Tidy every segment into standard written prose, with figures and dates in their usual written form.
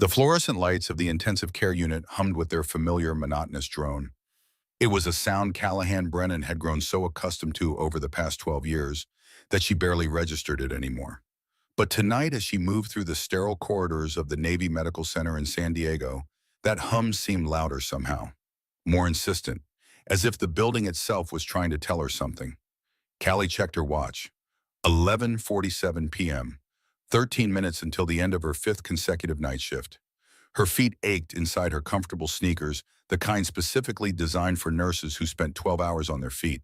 The fluorescent lights of the intensive care unit hummed with their familiar monotonous drone. It was a sound Callahan Brennan had grown so accustomed to over the past 12 years that she barely registered it anymore. But tonight, as she moved through the sterile corridors of the Navy Medical Center in San Diego, that hum seemed louder somehow, more insistent, as if the building itself was trying to tell her something. Callie checked her watch. 11:47 p.m., 13 minutes until the end of her fifth consecutive night shift. Her feet ached inside her comfortable sneakers, the kind specifically designed for nurses who spent 12 hours on their feet.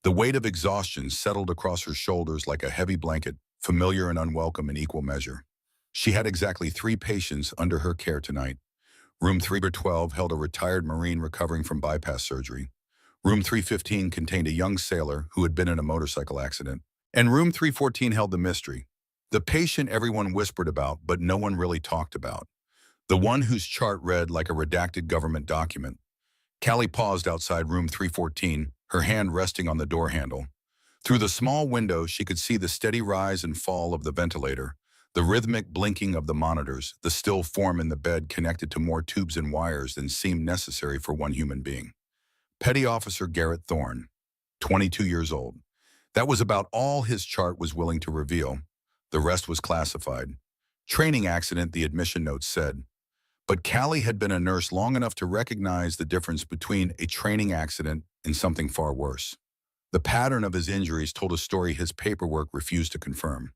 The weight of exhaustion settled across her shoulders like a heavy blanket, familiar and unwelcome in equal measure. She had exactly 3 patients under her care tonight. Room 312 held a retired Marine recovering from bypass surgery. Room 315 contained a young sailor who had been in a motorcycle accident. And room 314 held the mystery, the patient everyone whispered about but no one really talked about. The one whose chart read like a redacted government document. Callie paused outside room 314, her hand resting on the door handle. Through the small window, she could see the steady rise and fall of the ventilator, the rhythmic blinking of the monitors, the still form in the bed connected to more tubes and wires than seemed necessary for one human being. Petty Officer Garrett Thorne, 22 years old. That was about all his chart was willing to reveal. The rest was classified. Training accident, the admission note said. But Callie had been a nurse long enough to recognize the difference between a training accident and something far worse. The pattern of his injuries told a story his paperwork refused to confirm.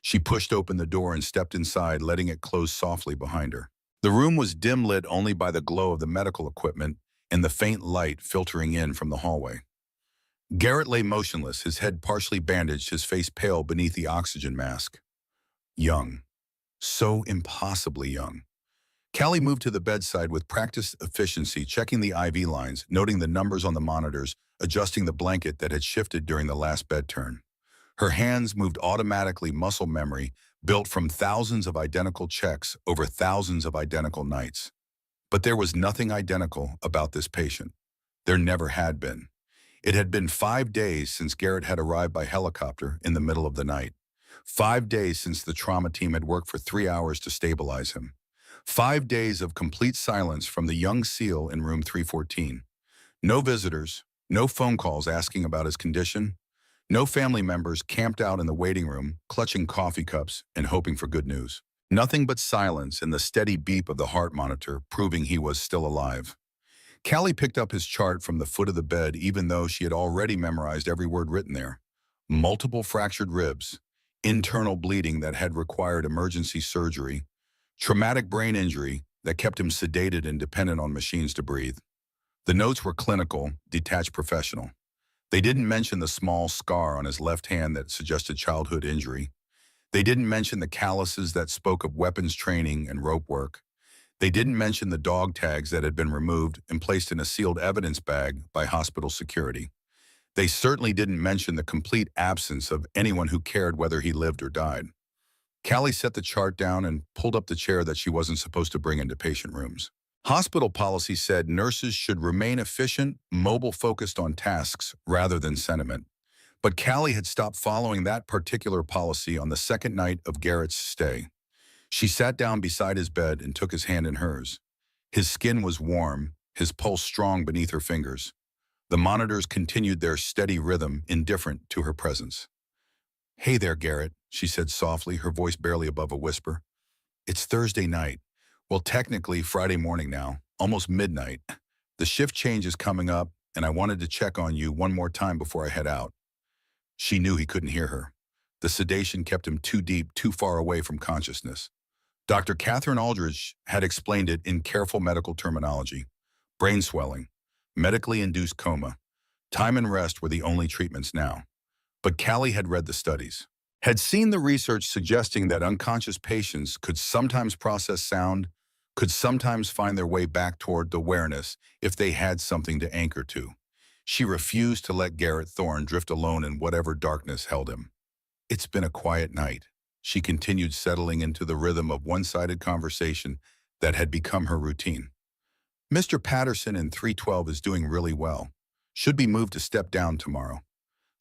She pushed open the door and stepped inside, letting it close softly behind her. The room was dim lit only by the glow of the medical equipment and the faint light filtering in from the hallway. Garrett lay motionless, his head partially bandaged, his face pale beneath the oxygen mask. Young. So impossibly young. Callie moved to the bedside with practiced efficiency, checking the IV lines, noting the numbers on the monitors, adjusting the blanket that had shifted during the last bed turn. Her hands moved automatically, muscle memory, built from thousands of identical checks over thousands of identical nights. But there was nothing identical about this patient. There never had been. It had been 5 days since Garrett had arrived by helicopter in the middle of the night. 5 days since the trauma team had worked for 3 hours to stabilize him. 5 days of complete silence from the young SEAL in room 314. No visitors, no phone calls asking about his condition, no family members camped out in the waiting room, clutching coffee cups and hoping for good news. Nothing but silence and the steady beep of the heart monitor proving he was still alive. Callie picked up his chart from the foot of the bed even though she had already memorized every word written there. Multiple fractured ribs, internal bleeding that had required emergency surgery, traumatic brain injury that kept him sedated and dependent on machines to breathe. The notes were clinical, detached professional. They didn't mention the small scar on his left hand that suggested childhood injury. They didn't mention the calluses that spoke of weapons training and rope work. They didn't mention the dog tags that had been removed and placed in a sealed evidence bag by hospital security. They certainly didn't mention the complete absence of anyone who cared whether he lived or died. Callie set the chart down and pulled up the chair that she wasn't supposed to bring into patient rooms. Hospital policy said nurses should remain efficient, mobile, focused on tasks rather than sentiment. But Callie had stopped following that particular policy on the second night of Garrett's stay. She sat down beside his bed and took his hand in hers. His skin was warm, his pulse strong beneath her fingers. The monitors continued their steady rhythm, indifferent to her presence. "Hey there, Garrett," she said softly, her voice barely above a whisper. "It's Thursday night. Well, technically Friday morning now, almost midnight. The shift change is coming up, and I wanted to check on you one more time before I head out." She knew he couldn't hear her. The sedation kept him too deep, too far away from consciousness. Dr. Catherine Aldridge had explained it in careful medical terminology. Brain swelling, medically induced coma. Time and rest were the only treatments now. But Callie had read the studies, had seen the research suggesting that unconscious patients could sometimes process sound, could sometimes find their way back toward awareness if they had something to anchor to. She refused to let Garrett Thorne drift alone in whatever darkness held him. "It's been a quiet night," she continued, settling into the rhythm of one-sided conversation that had become her routine. "Mr. Patterson in 312 is doing really well. Should be moved to step down tomorrow.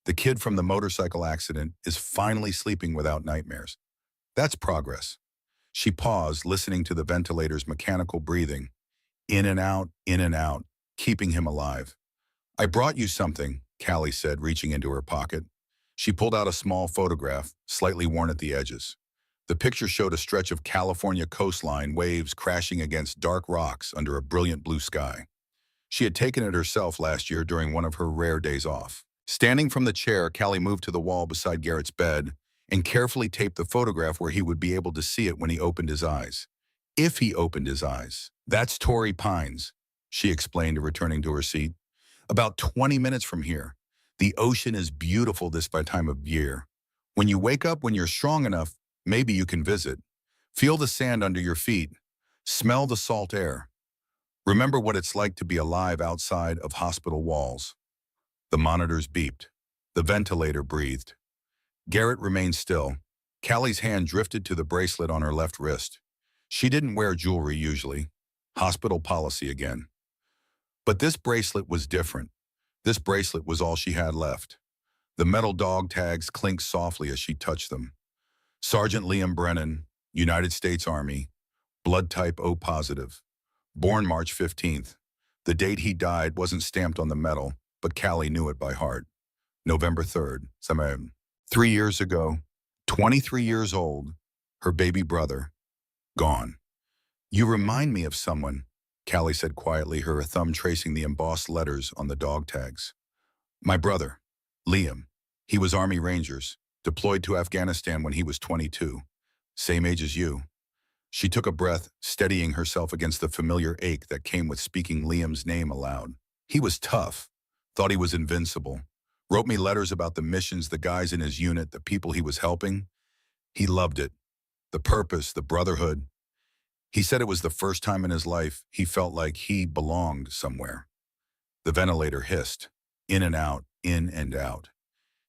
The kid from the motorcycle accident is finally sleeping without nightmares. That's progress. She paused, listening to the ventilator's mechanical breathing, in and out, keeping him alive. I brought you something, Callie said, reaching into her pocket. She pulled out a small photograph, slightly worn at the edges. The picture showed a stretch of California coastline, waves crashing against dark rocks under a brilliant blue sky. She had taken it herself last year during one of her rare days off. Standing from the chair, Callie moved to the wall beside Garrett's bed and carefully taped the photograph where he would be able to see it when he opened his eyes. If he opened his eyes. That's Torrey Pines, she explained, returning to her seat. About 20 minutes from here. The ocean is beautiful this time of year. When you wake up, when you're strong enough, maybe you can visit. Feel the sand under your feet. Smell the salt air. Remember what it's like to be alive outside of hospital walls. The monitors beeped. The ventilator breathed. Garrett remained still. Callie's hand drifted to the bracelet on her left wrist. She didn't wear jewelry usually. Hospital policy again. But this bracelet was different. This bracelet was all she had left. The metal dog tags clinked softly as she touched them. Sergeant Liam Brennan, United States Army, blood type O positive. Born March 15th. The date he died wasn't stamped on the metal, but Callie knew it by heart. November 3rd. 3 years ago, 23 years old, her baby brother, gone. You remind me of someone, Callie said quietly, her thumb tracing the embossed letters on the dog tags. My brother, Liam. He was Army Rangers, deployed to Afghanistan when he was 22. Same age as you. She took a breath, steadying herself against the familiar ache that came with speaking Liam's name aloud. He was tough, thought he was invincible, wrote me letters about the missions, the guys in his unit, the people he was helping. He loved it, the purpose, the brotherhood. He said it was the first time in his life he felt like he belonged somewhere. The ventilator hissed, in and out, in and out.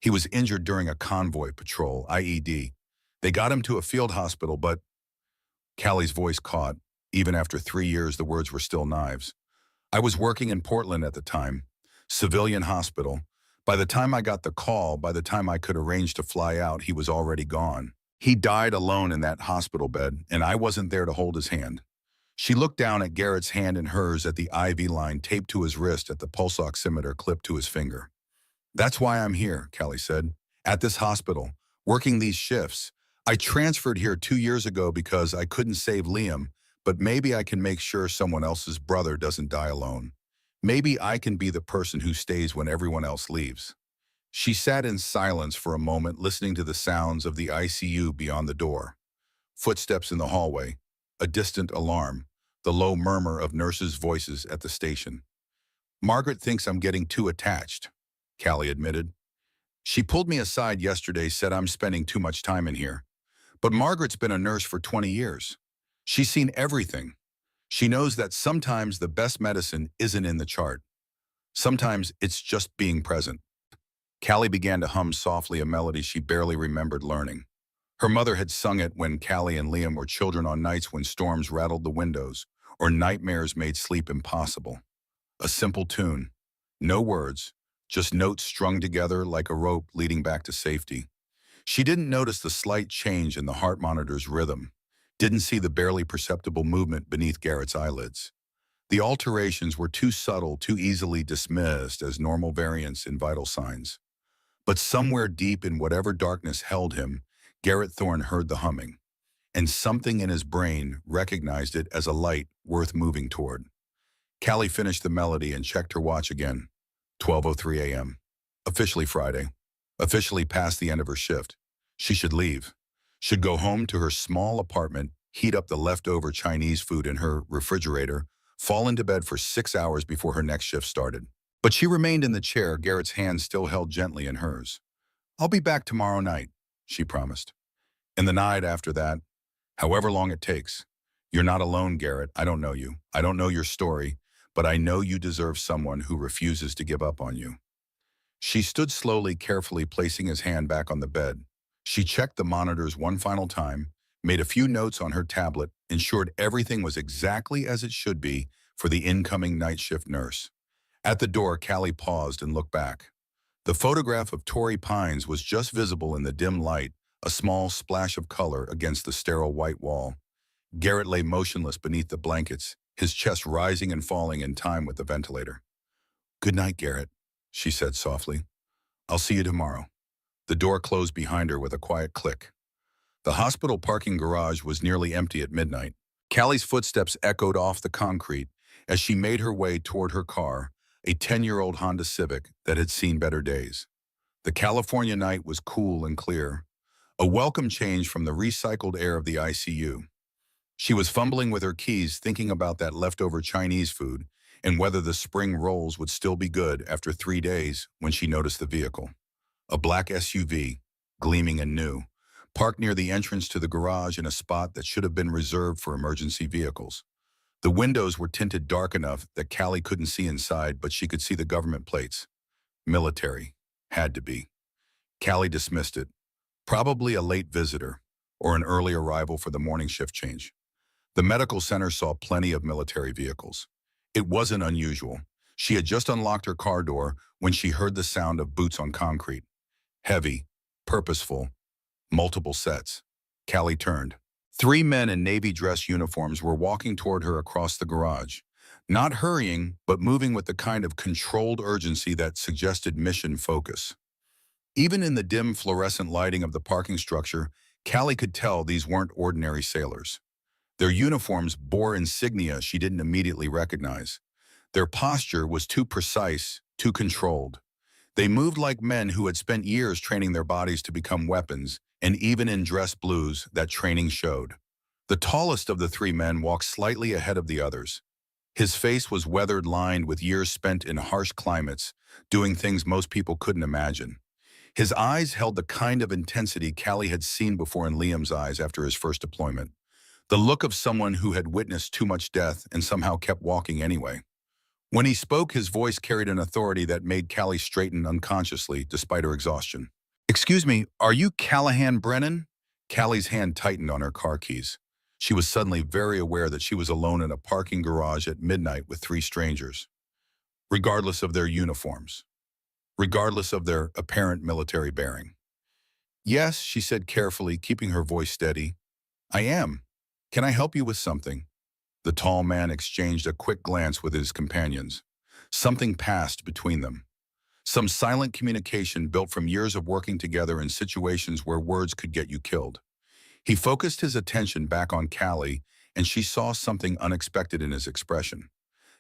He was injured during a convoy patrol, IED. They got him to a field hospital, but Callie's voice caught. Even after 3 years, the words were still knives. I was working in Portland at the time, civilian hospital. By the time I got the call, by the time I could arrange to fly out, he was already gone. He died alone in that hospital bed, and I wasn't there to hold his hand. She looked down at Garrett's hand in hers, at the IV line taped to his wrist, at the pulse oximeter clipped to his finger. That's why I'm here, Callie said, at this hospital, working these shifts. I transferred here 2 years ago because I couldn't save Liam, but maybe I can make sure someone else's brother doesn't die alone. Maybe I can be the person who stays when everyone else leaves. She sat in silence for a moment, listening to the sounds of the ICU beyond the door. Footsteps in the hallway, a distant alarm, the low murmur of nurses' voices at the station. Margaret thinks I'm getting too attached, Callie admitted. She pulled me aside yesterday, said I'm spending too much time in here. But Margaret's been a nurse for 20 years. She's seen everything. She knows that sometimes the best medicine isn't in the chart. Sometimes it's just being present. Callie began to hum softly a melody she barely remembered learning. Her mother had sung it when Callie and Liam were children, on nights when storms rattled the windows or nightmares made sleep impossible. A simple tune. No words, just notes strung together like a rope leading back to safety. She didn't notice the slight change in the heart monitor's rhythm, didn't see the barely perceptible movement beneath Garrett's eyelids. The alterations were too subtle, too easily dismissed as normal variants in vital signs. But somewhere deep in whatever darkness held him, Garrett Thorne heard the humming, and something in his brain recognized it as a light worth moving toward. Callie finished the melody and checked her watch again. 12:03 a.m. Officially Friday. Officially past the end of her shift. She should leave. Should go home to her small apartment, heat up the leftover Chinese food in her refrigerator, fall into bed for 6 hours before her next shift started. But she remained in the chair, Garrett's hand still held gently in hers. I'll be back tomorrow night, she promised. And the night after that, however long it takes. You're not alone, Garrett. I don't know you. I don't know your story, but I know you deserve someone who refuses to give up on you. She stood slowly, carefully placing his hand back on the bed. She checked the monitors one final time, made a few notes on her tablet, ensured everything was exactly as it should be for the incoming night shift nurse. At the door, Callie paused and looked back. The photograph of Torrey Pines was just visible in the dim light, a small splash of color against the sterile white wall. Garrett lay motionless beneath the blankets, his chest rising and falling in time with the ventilator. "Good night, Garrett," she said softly. "I'll see you tomorrow." The door closed behind her with a quiet click. The hospital parking garage was nearly empty at midnight. Callie's footsteps echoed off the concrete as she made her way toward her car, a 10-year-old Honda Civic that had seen better days. The California night was cool and clear, a welcome change from the recycled air of the ICU. She was fumbling with her keys, thinking about that leftover Chinese food and whether the spring rolls would still be good after 3 days when she noticed the vehicle. A black SUV, gleaming and new, parked near the entrance to the garage in a spot that should have been reserved for emergency vehicles. The windows were tinted dark enough that Callie couldn't see inside, but she could see the government plates. Military. Had to be. Callie dismissed it. Probably a late visitor, or an early arrival for the morning shift change. The medical center saw plenty of military vehicles. It wasn't unusual. She had just unlocked her car door when she heard the sound of boots on concrete. Heavy, purposeful, multiple sets. Callie turned. 3 men in navy dress uniforms were walking toward her across the garage. Not hurrying, but moving with the kind of controlled urgency that suggested mission focus. Even in the dim fluorescent lighting of the parking structure, Callie could tell these weren't ordinary sailors. Their uniforms bore insignia she didn't immediately recognize. Their posture was too precise, too controlled. They moved like men who had spent years training their bodies to become weapons, and even in dress blues, that training showed. The tallest of the 3 men walked slightly ahead of the others. His face was weathered, lined with years spent in harsh climates, doing things most people couldn't imagine. His eyes held the kind of intensity Callie had seen before in Liam's eyes after his first deployment. The look of someone who had witnessed too much death and somehow kept walking anyway. When he spoke, his voice carried an authority that made Callie straighten unconsciously, despite her exhaustion. "Excuse me, are you Callahan Brennan?" Callie's hand tightened on her car keys. She was suddenly very aware that she was alone in a parking garage at midnight with 3 strangers. Regardless of their uniforms. Regardless of their apparent military bearing. "Yes," she said carefully, keeping her voice steady. "I am. Can I help you with something?" The tall man exchanged a quick glance with his companions. Something passed between them. Some silent communication built from years of working together in situations where words could get you killed. He focused his attention back on Callie, and she saw something unexpected in his expression.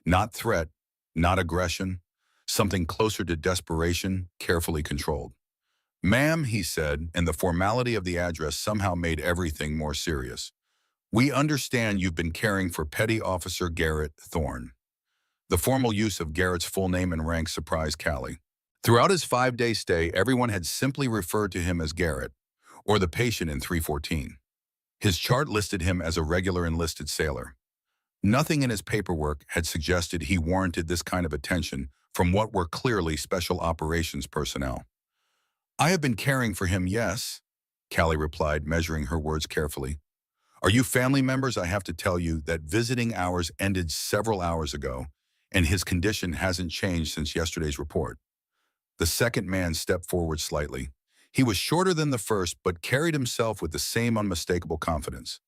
Not threat, not aggression, something closer to desperation, carefully controlled. "Ma'am," he said, and the formality of the address somehow made everything more serious. "We understand you've been caring for Petty Officer Garrett Thorne." The formal use of Garrett's full name and rank surprised Callie. Throughout his 5-day stay, everyone had simply referred to him as Garrett, or the patient in 314. His chart listed him as a regular enlisted sailor. Nothing in his paperwork had suggested he warranted this kind of attention from what were clearly special operations personnel. "I have been caring for him, yes," Callie replied, measuring her words carefully. "Are you family members? I have to tell you that visiting hours ended several hours ago, and his condition hasn't changed since yesterday's report." The second man stepped forward slightly. He was shorter than the first, but carried himself with the same unmistakable confidence.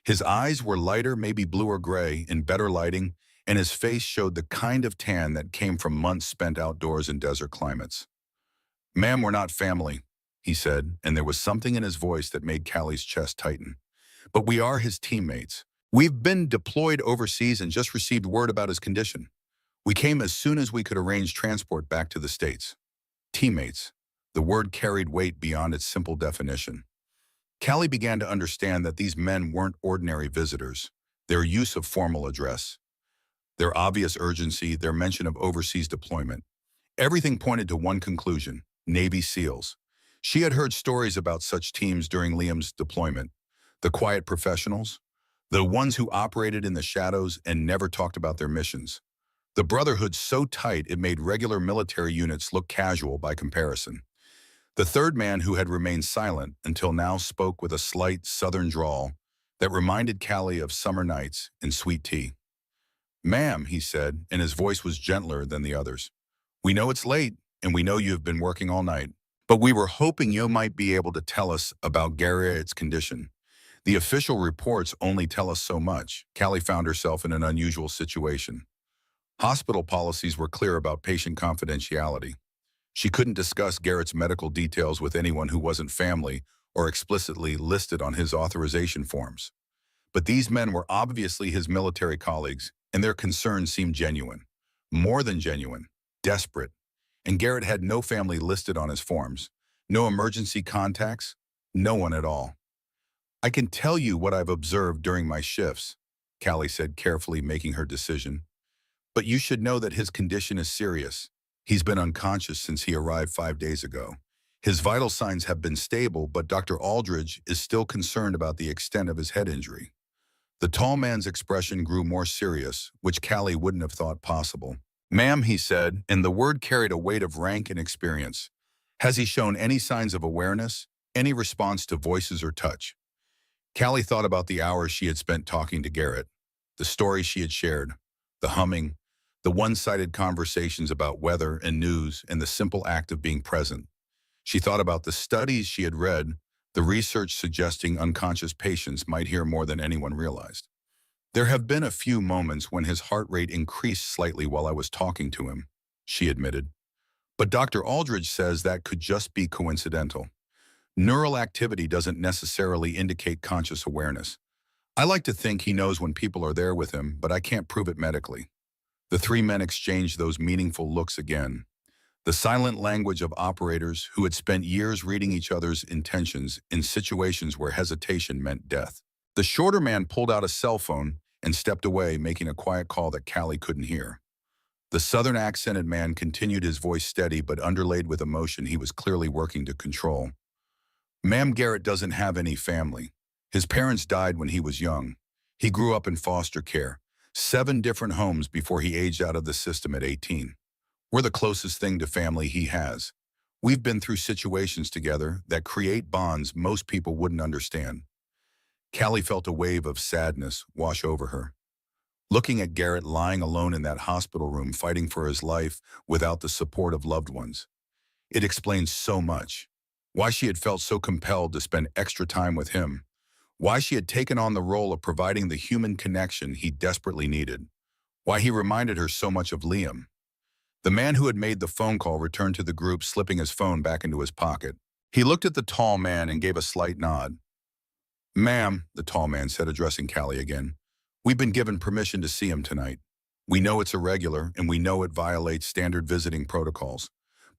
His eyes were lighter, maybe blue or gray, in better lighting, and his face showed the kind of tan that came from months spent outdoors in desert climates. "Ma'am, we're not family," he said, and there was something in his voice that made Callie's chest tighten. "But we are his teammates. We've been deployed overseas and just received word about his condition. We came as soon as we could arrange transport back to the States." Teammates. The word carried weight beyond its simple definition. Callie began to understand that these men weren't ordinary visitors. Their use of formal address, their obvious urgency, their mention of overseas deployment. Everything pointed to one conclusion: Navy SEALs. She had heard stories about such teams during Liam's deployment. The quiet professionals, the ones who operated in the shadows and never talked about their missions. The brotherhood so tight it made regular military units look casual by comparison. The third man, who had remained silent until now, spoke with a slight southern drawl that reminded Callie of summer nights and sweet tea. "Ma'am," he said, and his voice was gentler than the others. "We know it's late, and we know you have been working all night, but we were hoping you might be able to tell us about Garrett's condition. The official reports only tell us so much. Callie found herself in an unusual situation. Hospital policies were clear about patient confidentiality. She couldn't discuss Garrett's medical details with anyone who wasn't family or explicitly listed on his authorization forms. But these men were obviously his military colleagues, and their concerns seemed genuine. More than genuine, desperate. And Garrett had no family listed on his forms, no emergency contacts, no one at all. "I can tell you what I've observed during my shifts," Callie said, carefully making her decision. "But you should know that his condition is serious. He's been unconscious since he arrived 5 days ago. His vital signs have been stable, but Dr. Aldridge is still concerned about the extent of his head injury." The tall man's expression grew more serious, which Callie wouldn't have thought possible. "Ma'am," he said, and the word carried a weight of rank and experience. "Has he shown any signs of awareness, any response to voices or touch?" Callie thought about the hours she had spent talking to Garrett, the stories she had shared, the humming, the one-sided conversations about weather and news, and the simple act of being present. She thought about the studies she had read, the research suggesting unconscious patients might hear more than anyone realized. "There have been a few moments when his heart rate increased slightly while I was talking to him," she admitted. "But Dr. Aldridge says that could just be coincidental. Neural activity doesn't necessarily indicate conscious awareness. I like to think he knows when people are there with him, but I can't prove it medically." The three men exchanged those meaningful looks again. The silent language of operators who had spent years reading each other's intentions in situations where hesitation meant death. The shorter man pulled out a cell phone and stepped away, making a quiet call that Callie couldn't hear. The southern accented man continued, his voice steady but underlaid with emotion he was clearly working to control. "Ma'am, Garrett doesn't have any family. His parents died when he was young. He grew up in foster care, 7 different homes before he aged out of the system at 18. We're the closest thing to family he has. We've been through situations together that create bonds most people wouldn't understand." Callie felt a wave of sadness wash over her. Looking at Garrett lying alone in that hospital room fighting for his life without the support of loved ones, it explains so much. Why she had felt so compelled to spend extra time with him. Why she had taken on the role of providing the human connection he desperately needed. Why he reminded her so much of Liam. The man who had made the phone call returned to the group, slipping his phone back into his pocket. He looked at the tall man and gave a slight nod. "Ma'am," the tall man said, addressing Callie again, "we've been given permission to see him tonight. We know it's irregular, and we know it violates standard visiting protocols.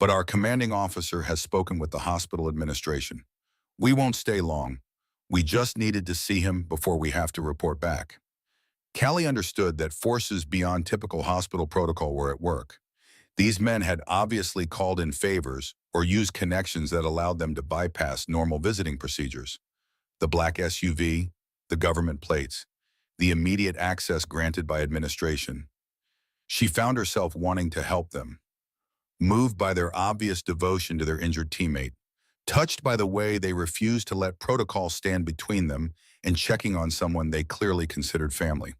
But our commanding officer has spoken with the hospital administration. We won't stay long. We just needed to see him before we have to report back." Callie understood that forces beyond typical hospital protocol were at work. These men had obviously called in favors or used connections that allowed them to bypass normal visiting procedures. The black SUV, the government plates, the immediate access granted by administration. She found herself wanting to help them, moved by their obvious devotion to their injured teammate, touched by the way they refused to let protocol stand between them and checking on someone they clearly considered family.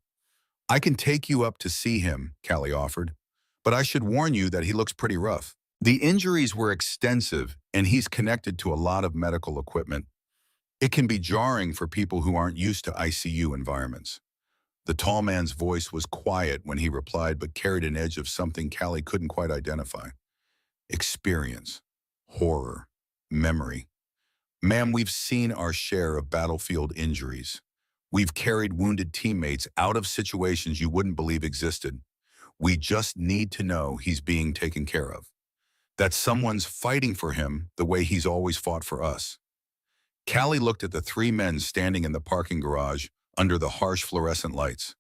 "I can take you up to see him," Callie offered, "but I should warn you that he looks pretty rough. The injuries were extensive, and he's connected to a lot of medical equipment. It can be jarring for people who aren't used to ICU environments." The tall man's voice was quiet when he replied, but carried an edge of something Callie couldn't quite identify. Experience, horror, memory. "Ma'am, we've seen our share of battlefield injuries. We've carried wounded teammates out of situations you wouldn't believe existed. We just need to know he's being taken care of. That someone's fighting for him the way he's always fought for us." Callie looked at the 3 men standing in the parking garage under the harsh fluorescent lights.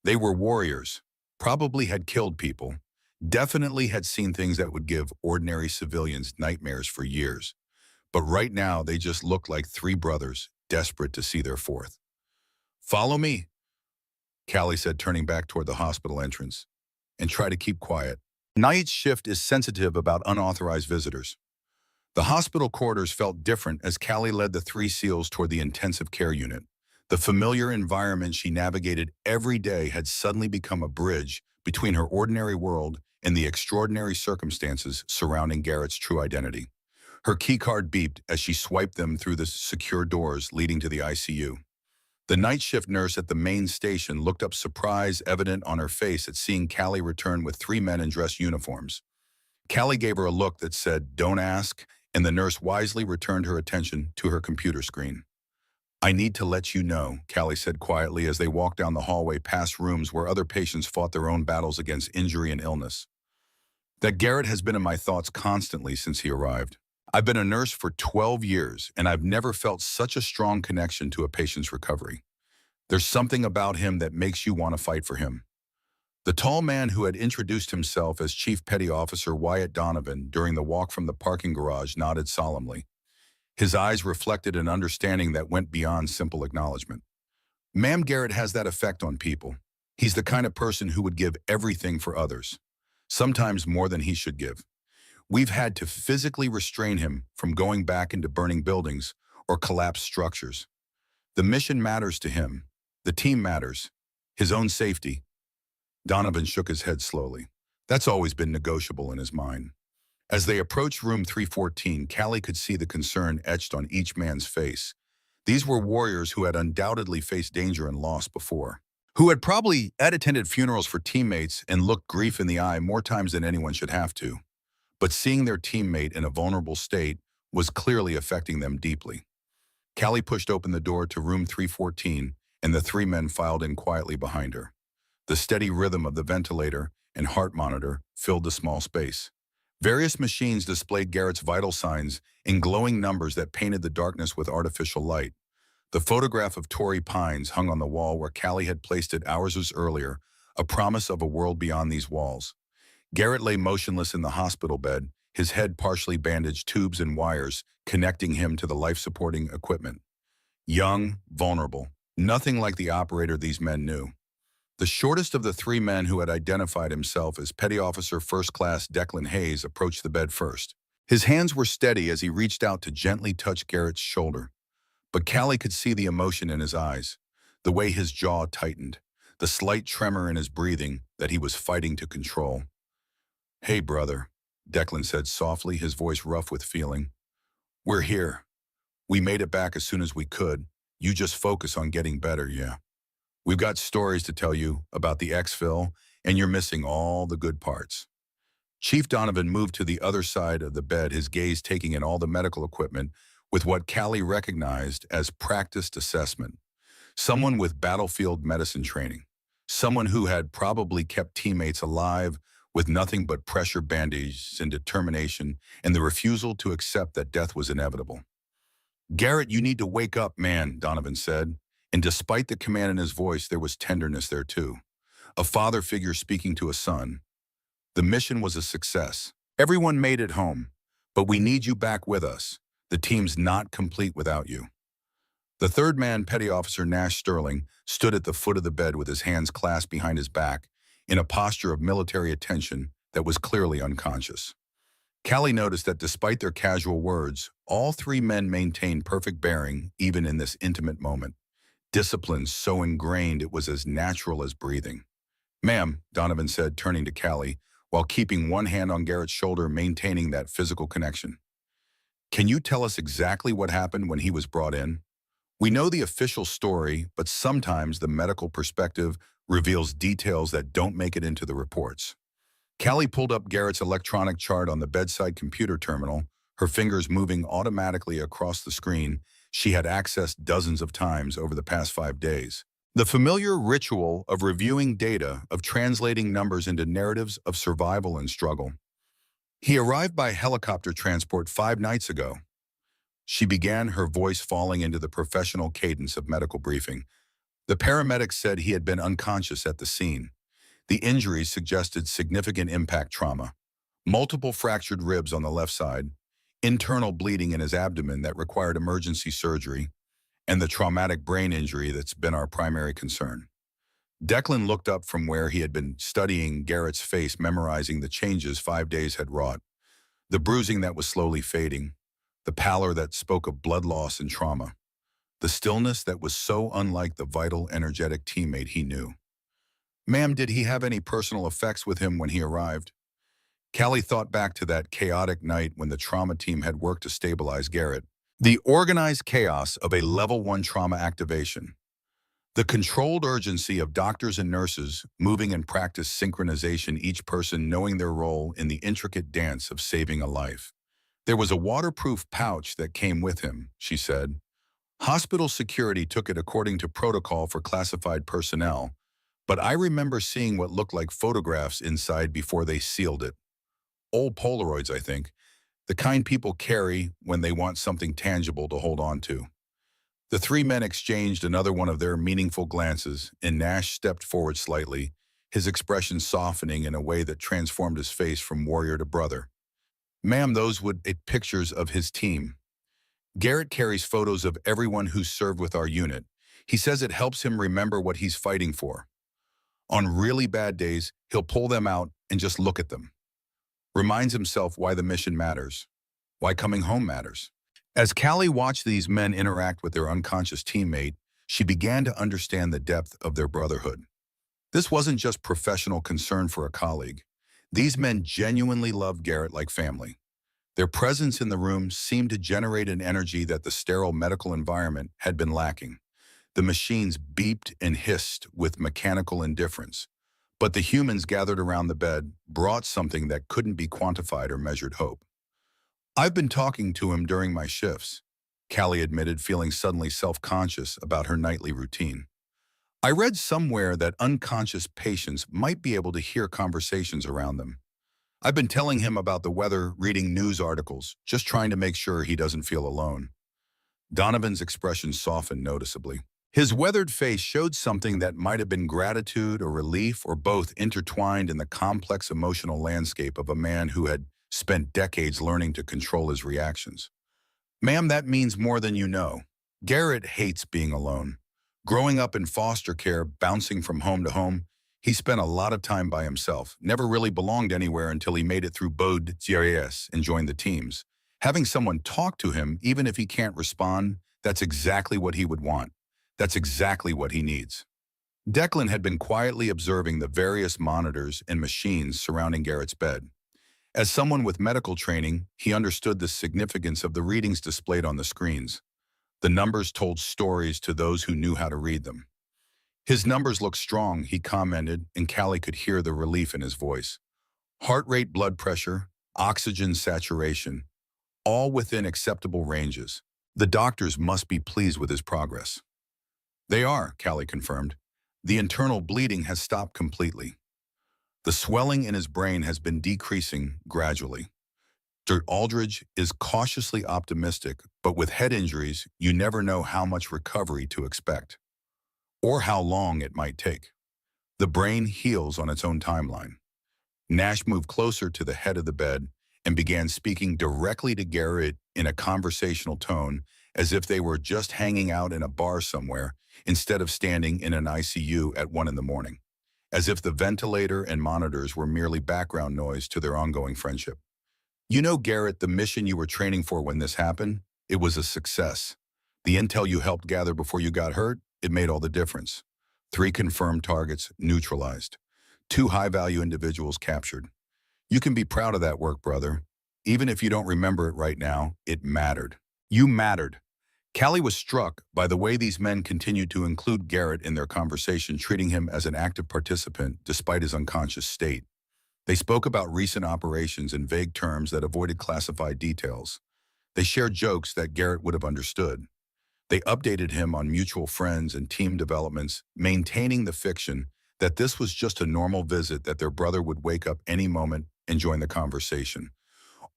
They were warriors, probably had killed people, definitely had seen things that would give ordinary civilians nightmares for years. But right now, they just looked like 3 brothers, desperate to see their fourth. "Follow me," Callie said, turning back toward the hospital entrance. "And try to keep quiet. Night shift is sensitive about unauthorized visitors." The hospital corridors felt different as Callie led the 3 SEALs toward the intensive care unit. The familiar environment she navigated every day had suddenly become a bridge between her ordinary world and the extraordinary circumstances surrounding Garrett's true identity. Her keycard beeped as she swiped them through the secure doors leading to the ICU. The night shift nurse at the main station looked up surprise evident on her face at seeing Callie return with three men in dress uniforms. Callie gave her a look that said, "Don't ask," and the nurse wisely returned her attention to her computer screen. "I need to let you know," Callie said quietly as they walked down the hallway past rooms where other patients fought their own battles against injury and illness, "that Garrett has been in my thoughts constantly since he arrived. I've been a nurse for 12 years, and I've never felt such a strong connection to a patient's recovery. There's something about him that makes you want to fight for him." The tall man who had introduced himself as Chief Petty Officer Wyatt Donovan during the walk from the parking garage nodded solemnly. His eyes reflected an understanding that went beyond simple acknowledgement. "Ma'am, Garrett has that effect on people. He's the kind of person who would give everything for others, sometimes more than he should give. We've had to physically restrain him from going back into burning buildings or collapsed structures. The mission matters to him. The team matters. His own safety." Donovan shook his head slowly. That's always been negotiable in his mind. As they approached room 314, Callie could see the concern etched on each man's face. These were warriors who had undoubtedly faced danger and loss before, who had probably attended funerals for teammates and looked grief in the eye more times than anyone should have to. But seeing their teammate in a vulnerable state was clearly affecting them deeply. Callie pushed open the door to room 314, and the three men filed in quietly behind her. The steady rhythm of the ventilator and heart monitor filled the small space. Various machines displayed Garrett's vital signs in glowing numbers that painted the darkness with artificial light. The photograph of Torrey Pines hung on the wall where Callie had placed it hours earlier, a promise of a world beyond these walls. Garrett lay motionless in the hospital bed, his head partially bandaged, tubes and wires connecting him to the life-supporting equipment. Young, vulnerable, nothing like the operator these men knew. The shortest of the three men who had identified himself as Petty Officer First Class Declan Hayes approached the bed first. His hands were steady as he reached out to gently touch Garrett's shoulder. But Callie could see the emotion in his eyes, the way his jaw tightened, the slight tremor in his breathing that he was fighting to control. "Hey, brother," Declan said softly, his voice rough with feeling. "We're here. We made it back as soon as we could. You just focus on getting better, yeah? We've got stories to tell you about the exfil, and you're missing all the good parts." Chief Donovan moved to the other side of the bed, his gaze taking in all the medical equipment with what Callie recognized as practiced assessment. Someone with battlefield medicine training. Someone who had probably kept teammates alive with nothing but pressure bandages and determination and the refusal to accept that death was inevitable. "Garrett, you need to wake up, man," Donovan said. And despite the command in his voice, there was tenderness there too. A father figure speaking to a son. "The mission was a success. Everyone made it home. But we need you back with us. The team's not complete without you." The third man, Petty Officer Nash Sterling, stood at the foot of the bed with his hands clasped behind his back in a posture of military attention that was clearly unconscious. Callie noticed that despite their casual words, all three men maintained perfect bearing even in this intimate moment. Discipline so ingrained it was as natural as breathing. "Ma'am," Donovan said, turning to Callie, while keeping one hand on Garrett's shoulder, maintaining that physical connection. "Can you tell us exactly what happened when he was brought in? We know the official story, but sometimes the medical perspective reveals details that don't make it into the reports." Callie pulled up Garrett's electronic chart on the bedside computer terminal, her fingers moving automatically across the screen she had accessed dozens of times over the past 5 days. The familiar ritual of reviewing data, of translating numbers into narratives of survival and struggle. "He arrived by helicopter transport 5 nights ago." She began, her voice falling into the professional cadence of medical briefing. "The paramedics said he had been unconscious at the scene. The injuries suggested significant impact trauma. Multiple fractured ribs on the left side, internal bleeding in his abdomen that required emergency surgery, and the traumatic brain injury that's been our primary concern." Declan looked up from where he had been studying Garrett's face, memorizing the changes 5 days had wrought. The bruising that was slowly fading, the pallor that spoke of blood loss and trauma, the stillness that was so unlike the vital, energetic teammate he knew. "Ma'am, did he have any personal effects with him when he arrived?" Callie thought back to that chaotic night when the trauma team had worked to stabilize Garrett. The organized chaos of a level 1 trauma activation. The controlled urgency of doctors and nurses moving in practice synchronization, each person knowing their role in the intricate dance of saving a life. There was a waterproof pouch that came with him, she said. Hospital security took it according to protocol for classified personnel, but I remember seeing what looked like photographs inside before they sealed it. Old Polaroids, I think, the kind people carry when they want something tangible to hold on to. The three men exchanged another one of their meaningful glances, and Nash stepped forward slightly, his expression softening in a way that transformed his face from warrior to brother. Ma'am, those would be pictures of his team. Garrett carries photos of everyone who's served with our unit. He says it helps him remember what he's fighting for. On really bad days, he'll pull them out and just look at them. Reminds himself why the mission matters, why coming home matters. As Callie watched these men interact with their unconscious teammate, she began to understand the depth of their brotherhood. This wasn't just professional concern for a colleague. These men genuinely loved Garrett like family. Their presence in the room seemed to generate an energy that the sterile medical environment had been lacking. The machines beeped and hissed with mechanical indifference, but the humans gathered around the bed brought something that couldn't be quantified or measured: hope. I've been talking to him during my shifts, Callie admitted, feeling suddenly self-conscious about her nightly routine. I read somewhere that unconscious patients might be able to hear conversations around them. I've been telling him about the weather, reading news articles, just trying to make sure he doesn't feel alone. Donovan's expression softened noticeably. His weathered face showed something that might have been gratitude or relief or both intertwined in the complex emotional landscape of a man who had spent decades learning to control his reactions. Ma'am, that means more than you know. Garrett hates being alone. Growing up in foster care, bouncing from home to home, he spent a lot of time by himself, never really belonged anywhere until he made it through Bode GRS and joined the teams. Having someone talk to him, even if he can't respond, that's exactly what he would want. That's exactly what he needs. Declan had been quietly observing the various monitors and machines surrounding Garrett's bed. As someone with medical training, he understood the significance of the readings displayed on the screens. The numbers told stories to those who knew how to read them. His numbers looked strong, he commented, and Callie could hear the relief in his voice. Heart rate, blood pressure, oxygen saturation, all within acceptable ranges. The doctors must be pleased with his progress. They are, Callie confirmed. The internal bleeding has stopped completely. The swelling in his brain has been decreasing gradually. Dr. Aldridge is cautiously optimistic, but with head injuries, you never know how much recovery to expect, or how long it might take. The brain heals on its own timeline. Nash moved closer to the head of the bed and began speaking directly to Garrett in a conversational tone, as if they were just hanging out in a bar somewhere instead of standing in an ICU at 1 in the morning. As if the ventilator and monitors were merely background noise to their ongoing friendship. You know, Garrett, the mission you were training for when this happened, it was a success. The intel you helped gather before you got hurt, it made all the difference. 3 confirmed targets neutralized. 2 high-value individuals captured. You can be proud of that work, brother. Even if you don't remember it right now, it mattered. You mattered. Callie was struck by the way these men continued to include Garrett in their conversation, treating him as an active participant despite his unconscious state. They spoke about recent operations in vague terms that avoided classified details. They shared jokes that Garrett would have understood. They updated him on mutual friends and team developments, maintaining the fiction that this was just a normal visit, that their brother would wake up any moment and join the conversation,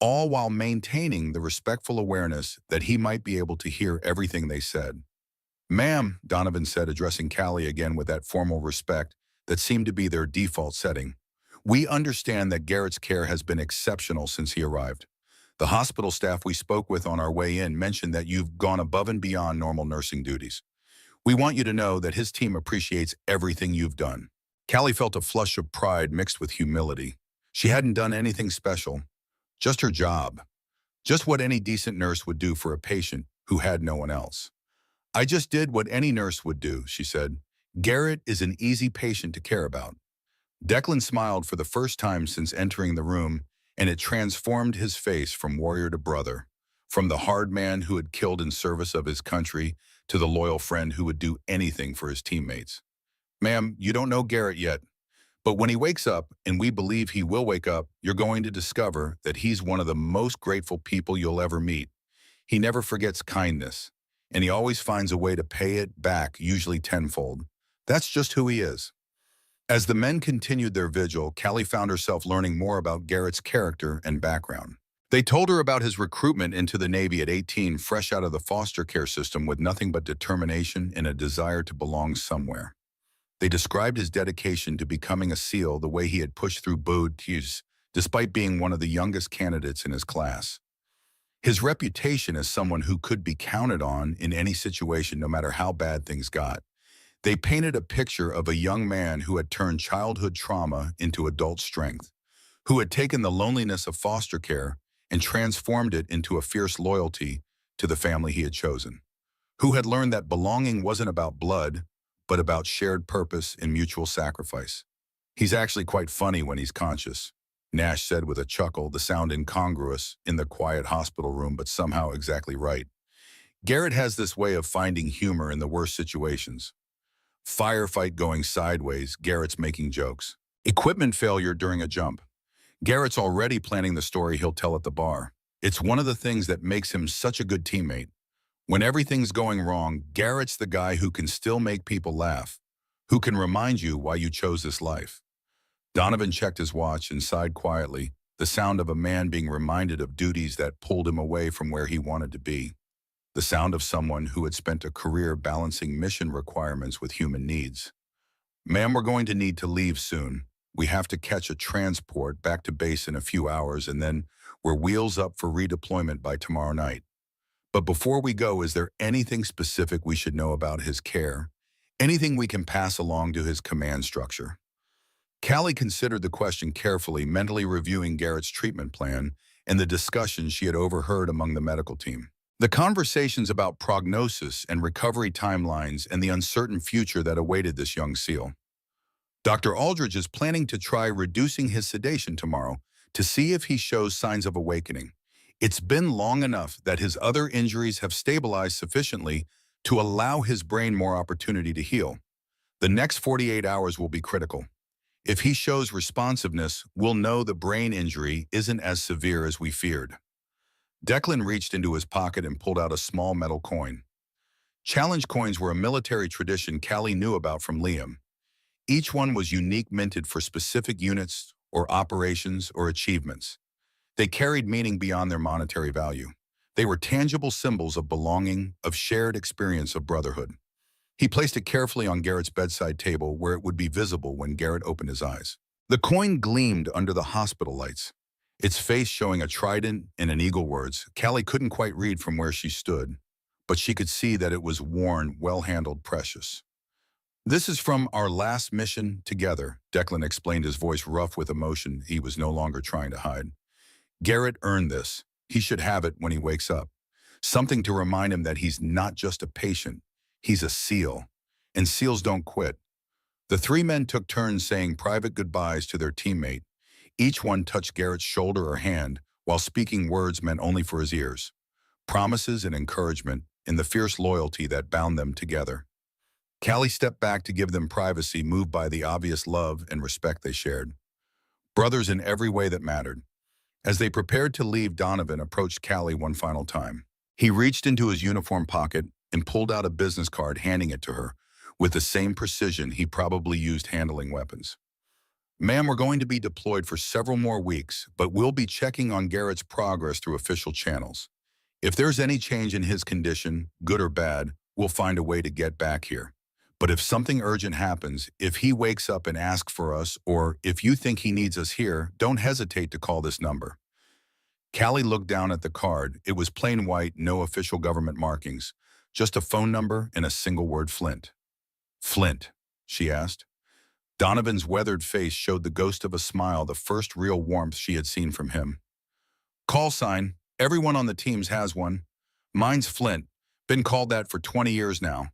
all while maintaining the respectful awareness that he might be able to hear everything they said. Ma'am, Donovan said, addressing Callie again with that formal respect that seemed to be their default setting. We understand that Garrett's care has been exceptional since he arrived. The hospital staff we spoke with on our way in mentioned that you've gone above and beyond normal nursing duties. We want you to know that his team appreciates everything you've done. Callie felt a flush of pride mixed with humility. She hadn't done anything special. Just her job. Just what any decent nurse would do for a patient who had no one else. I just did what any nurse would do, she said. Garrett is an easy patient to care about. Declan smiled for the first time since entering the room, and it transformed his face from warrior to brother, from the hard man who had killed in service of his country to the loyal friend who would do anything for his teammates. Ma'am, you don't know Garrett yet, but when he wakes up, and we believe he will wake up, you're going to discover that he's one of the most grateful people you'll ever meet. He never forgets kindness, and he always finds a way to pay it back, usually tenfold. That's just who he is. As the men continued their vigil, Callie found herself learning more about Garrett's character and background. They told her about his recruitment into the Navy at 18, fresh out of the foster care system with nothing but determination and a desire to belong somewhere. They described his dedication to becoming a SEAL, the way he had pushed through boot despite being one of the youngest candidates in his class. His reputation as someone who could be counted on in any situation, no matter how bad things got. They painted a picture of a young man who had turned childhood trauma into adult strength, who had taken the loneliness of foster care and transformed it into a fierce loyalty to the family he had chosen, who had learned that belonging wasn't about blood, but about shared purpose and mutual sacrifice. He's actually quite funny when he's conscious, Nash said with a chuckle, the sound incongruous in the quiet hospital room, but somehow exactly right. Garrett has this way of finding humor in the worst situations. Firefight going sideways, Garrett's making jokes. Equipment failure during a jump. Garrett's already planning the story he'll tell at the bar. It's one of the things that makes him such a good teammate. When everything's going wrong, Garrett's the guy who can still make people laugh, who can remind you why you chose this life. Donovan checked his watch and sighed quietly, the sound of a man being reminded of duties that pulled him away from where he wanted to be. The sound of someone who had spent a career balancing mission requirements with human needs. Ma'am, we're going to need to leave soon. We have to catch a transport back to base in a few hours, and then we're wheels up for redeployment by tomorrow night. But before we go, is there anything specific we should know about his care? Anything we can pass along to his command structure? Callie considered the question carefully, mentally reviewing Garrett's treatment plan and the discussions she had overheard among the medical team. The conversations about prognosis and recovery timelines and the uncertain future that awaited this young SEAL. Dr. Aldridge is planning to try reducing his sedation tomorrow to see if he shows signs of awakening. It's been long enough that his other injuries have stabilized sufficiently to allow his brain more opportunity to heal. The next 48 hours will be critical. If he shows responsiveness, we'll know the brain injury isn't as severe as we feared. Declan reached into his pocket and pulled out a small metal coin. Challenge coins were a military tradition Callie knew about from Liam. Each one was unique, minted for specific units or operations or achievements. They carried meaning beyond their monetary value. They were tangible symbols of belonging, of shared experience, of brotherhood. He placed it carefully on Garrett's bedside table where it would be visible when Garrett opened his eyes. The coin gleamed under the hospital lights, its face showing a trident and an eagle words. Callie couldn't quite read from where she stood, but she could see that it was worn, well-handled, precious. This is from our last mission together, Declan explained, his voice rough with emotion he was no longer trying to hide. Garrett earned this. He should have it when he wakes up. Something to remind him that he's not just a patient, he's a SEAL. And SEALs don't quit. The three men took turns saying private goodbyes to their teammate. Each one touched Garrett's shoulder or hand while speaking words meant only for his ears. Promises and encouragement in the fierce loyalty that bound them together. Callie stepped back to give them privacy, moved by the obvious love and respect they shared. Brothers in every way that mattered. As they prepared to leave, Donovan approached Callie one final time. He reached into his uniform pocket and pulled out a business card, handing it to her, with the same precision he probably used handling weapons. Ma'am, we're going to be deployed for several more weeks, but we'll be checking on Garrett's progress through official channels. If there's any change in his condition, good or bad, we'll find a way to get back here. But if something urgent happens, if he wakes up and asks for us, or if you think he needs us here, don't hesitate to call this number. Callie looked down at the card. It was plain white, no official government markings, just a phone number and a single word, Flint. Flint, she asked. Donovan's weathered face showed the ghost of a smile, the first real warmth she had seen from him. Call sign. Everyone on the teams has one. Mine's Flint. Been called that for 20 years now.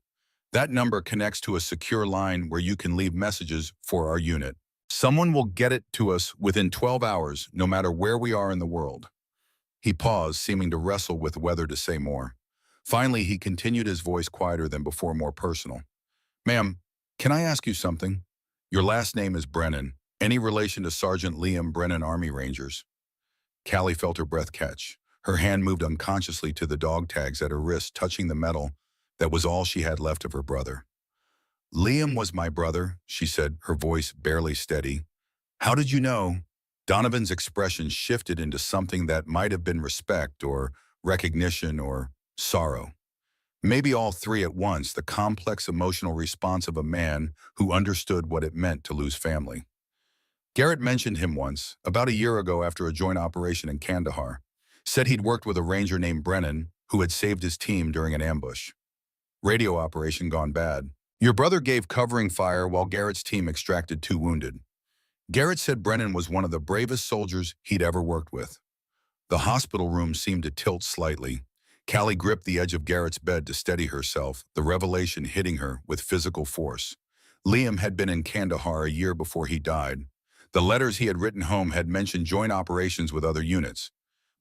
That number connects to a secure line where you can leave messages for our unit. Someone will get it to us within 12 hours, no matter where we are in the world. He paused, seeming to wrestle with whether to say more. Finally, he continued, his voice quieter than before, more personal. Ma'am, can I ask you something? Your last name is Brennan. Any relation to Sergeant Liam Brennan, Army Rangers? Callie felt her breath catch. Her hand moved unconsciously to the dog tags at her wrist, touching the metal that was all she had left of her brother. Liam was my brother, she said, her voice barely steady. How did you know? Donovan's expression shifted into something that might have been respect or recognition or sorrow. Maybe all three at once, the complex emotional response of a man who understood what it meant to lose family. Garrett mentioned him once, about a year ago after a joint operation in Kandahar. Said he'd worked with a ranger named Brennan who had saved his team during an ambush. Radio operation gone bad. Your brother gave covering fire while Garrett's team extracted 2 wounded. Garrett said Brennan was one of the bravest soldiers he'd ever worked with. The hospital room seemed to tilt slightly. Callie gripped the edge of Garrett's bed to steady herself, the revelation hitting her with physical force. Liam had been in Kandahar a year before he died. The letters he had written home had mentioned joint operations with other units,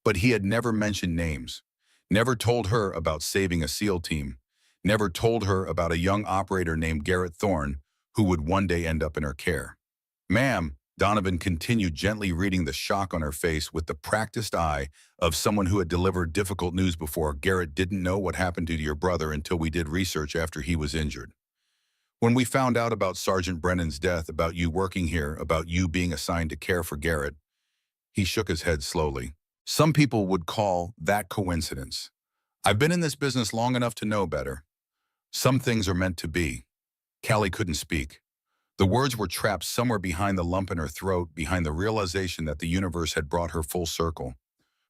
but he had never mentioned names, never told her about saving a SEAL team, never told her about a young operator named Garrett Thorne who would one day end up in her care. Ma'am, Donovan continued, gently reading the shock on her face with the practiced eye of someone who had delivered difficult news before. Garrett didn't know what happened to your brother until we did research after he was injured. When we found out about Sergeant Brennan's death, about you working here, about you being assigned to care for Garrett, he shook his head slowly. Some people would call that coincidence. I've been in this business long enough to know better. Some things are meant to be. Callie couldn't speak. The words were trapped somewhere behind the lump in her throat, behind the realization that the universe had brought her full circle.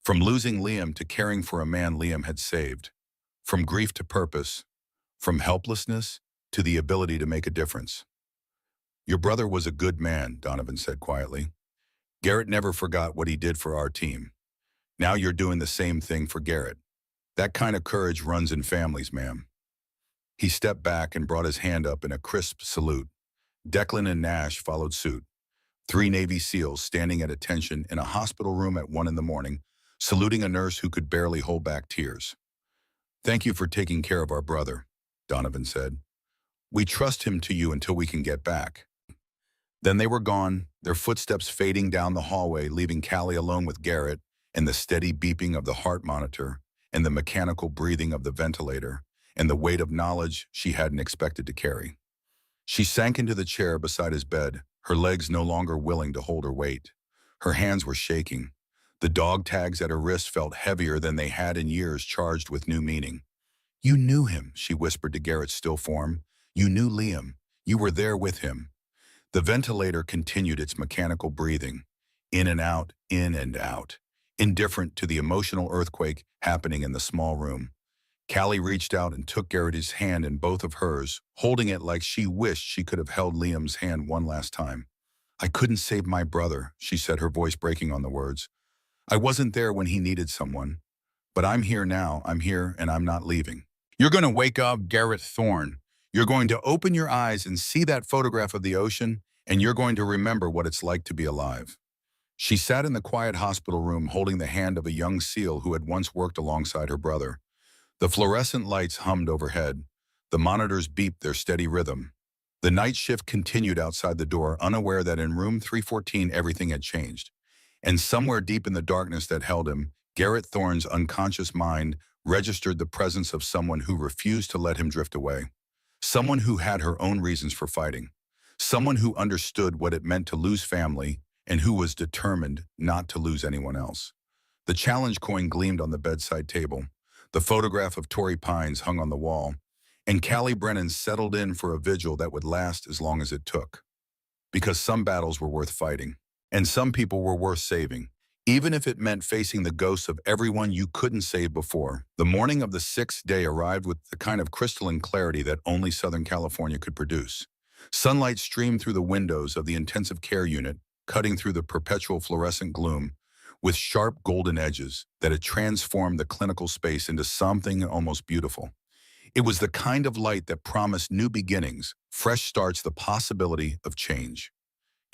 From losing Liam to caring for a man Liam had saved. From grief to purpose. From helplessness to the ability to make a difference. Your brother was a good man, Donovan said quietly. Garrett never forgot what he did for our team. Now you're doing the same thing for Garrett. That kind of courage runs in families, ma'am. He stepped back and brought his hand up in a crisp salute. Declan and Nash followed suit. 3 Navy SEALs standing at attention in a hospital room at 1 in the morning, saluting a nurse who could barely hold back tears. Thank you for taking care of our brother, Donovan said. We trust him to you until we can get back. Then they were gone, their footsteps fading down the hallway, leaving Callie alone with Garrett and the steady beeping of the heart monitor and the mechanical breathing of the ventilator and the weight of knowledge she hadn't expected to carry. She sank into the chair beside his bed, her legs no longer willing to hold her weight. Her hands were shaking. The dog tags at her wrist felt heavier than they had in years, charged with new meaning. You knew him, she whispered to Garrett's still form. You knew Liam. You were there with him. The ventilator continued its mechanical breathing, in and out, indifferent to the emotional earthquake happening in the small room. Callie reached out and took Garrett's hand in both of hers, holding it like she wished she could have held Liam's hand one last time. I couldn't save my brother, she said, her voice breaking on the words. I wasn't there when he needed someone. But I'm here now, I'm here, and I'm not leaving. You're going to wake up Garrett Thorne. You're going to open your eyes and see that photograph of the ocean, and you're going to remember what it's like to be alive. She sat in the quiet hospital room holding the hand of a young SEAL who had once worked alongside her brother. The fluorescent lights hummed overhead. The monitors beeped their steady rhythm. The night shift continued outside the door, unaware that in room 314 everything had changed. And somewhere deep in the darkness that held him, Garrett Thorne's unconscious mind registered the presence of someone who refused to let him drift away. Someone who had her own reasons for fighting. Someone who understood what it meant to lose family and who was determined not to lose anyone else. The challenge coin gleamed on the bedside table. The photograph of Torrey Pines hung on the wall, and Callie Brennan settled in for a vigil that would last as long as it took. Because some battles were worth fighting, and some people were worth saving, even if it meant facing the ghosts of everyone you couldn't save before. The morning of the 6th day arrived with the kind of crystalline clarity that only Southern California could produce. Sunlight streamed through the windows of the intensive care unit, cutting through the perpetual fluorescent gloom, with sharp golden edges that had transformed the clinical space into something almost beautiful. It was the kind of light that promised new beginnings, fresh starts, the possibility of change.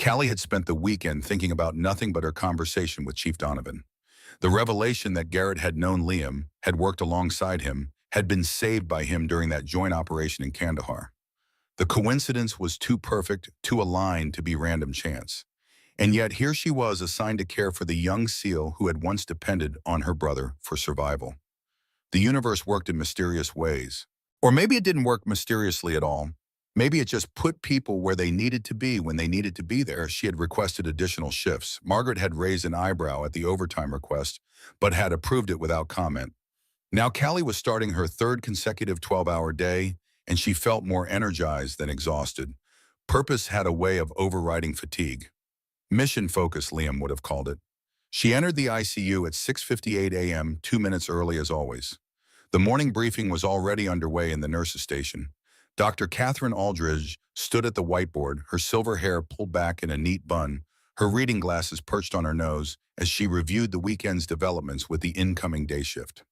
Callie had spent the weekend thinking about nothing but her conversation with Chief Donovan. The revelation that Garrett had known Liam, had worked alongside him, had been saved by him during that joint operation in Kandahar. The coincidence was too perfect, too aligned to be random chance. And yet here she was assigned to care for the young SEAL who had once depended on her brother for survival. The universe worked in mysterious ways. Or maybe it didn't work mysteriously at all. Maybe it just put people where they needed to be when they needed to be there. She had requested additional shifts. Margaret had raised an eyebrow at the overtime request, but had approved it without comment. Now Callie was starting her third consecutive 12-hour day, and she felt more energized than exhausted. Purpose had a way of overriding fatigue. Mission focus, Liam would have called it. She entered the ICU at 6:58 a.m., 2 minutes early as always. The morning briefing was already underway in the nurses' station. Dr. Catherine Aldridge stood at the whiteboard, her silver hair pulled back in a neat bun, her reading glasses perched on her nose as she reviewed the weekend's developments with the incoming day shift.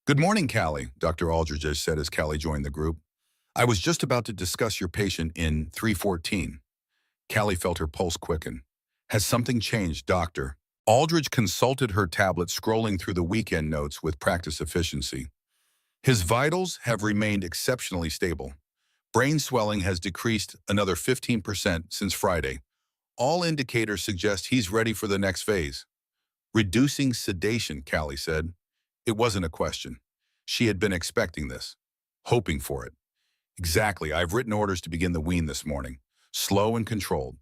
"Good morning, Callie," Dr. Aldridge said as Callie joined the group. "I was just about to discuss your patient in 314. Callie felt her pulse quicken. "Has something changed, doctor?" Aldridge consulted her tablet, scrolling through the weekend notes with practice efficiency. "His vitals have remained exceptionally stable. Brain swelling has decreased another 15% since Friday. All indicators suggest he's ready for the next phase." "Reducing sedation," Callie said. It wasn't a question. She had been expecting this, hoping for it. "Exactly. I've written orders to begin the wean this morning. Slow and controlled.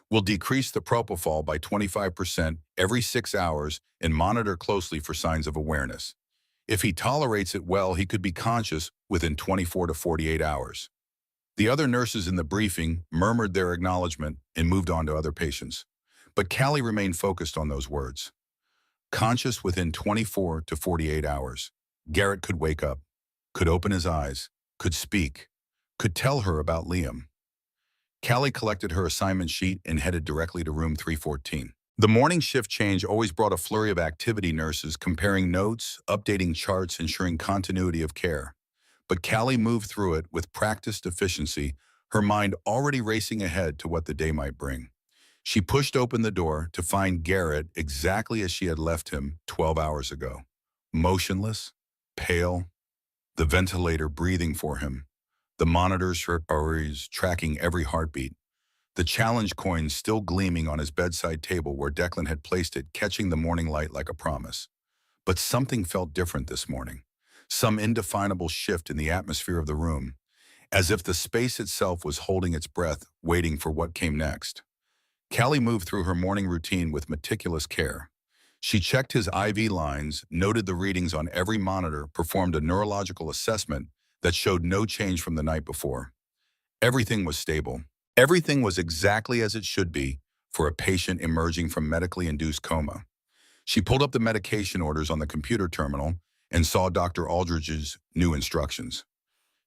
We'll decrease the propofol by 25% every 6 hours and monitor closely for signs of awareness. If he tolerates it well, he could be conscious within 24 to 48 hours. The other nurses in the briefing murmured their acknowledgement and moved on to other patients. But Callie remained focused on those words. Conscious within 24 to 48 hours. Garrett could wake up, could open his eyes, could speak, could tell her about Liam. Callie collected her assignment sheet and headed directly to room 314. The morning shift change always brought a flurry of activity, nurses comparing notes, updating charts, ensuring continuity of care. But Callie moved through it with practiced efficiency, her mind already racing ahead to what the day might bring. She pushed open the door to find Garrett exactly as she had left him 12 hours ago. Motionless, pale, the ventilator breathing for him, the monitors tracking every heartbeat, the challenge coin still gleaming on his bedside table where Declan had placed it, catching the morning light like a promise. But something felt different this morning. Some indefinable shift in the atmosphere of the room, as if the space itself was holding its breath, waiting for what came next. Callie moved through her morning routine with meticulous care. She checked his IV lines, noted the readings on every monitor, performed a neurological assessment that showed no change from the night before. Everything was stable. Everything was exactly as it should be for a patient emerging from medically induced coma. She pulled up the medication orders on the computer terminal and saw Dr. Aldridge's new instructions.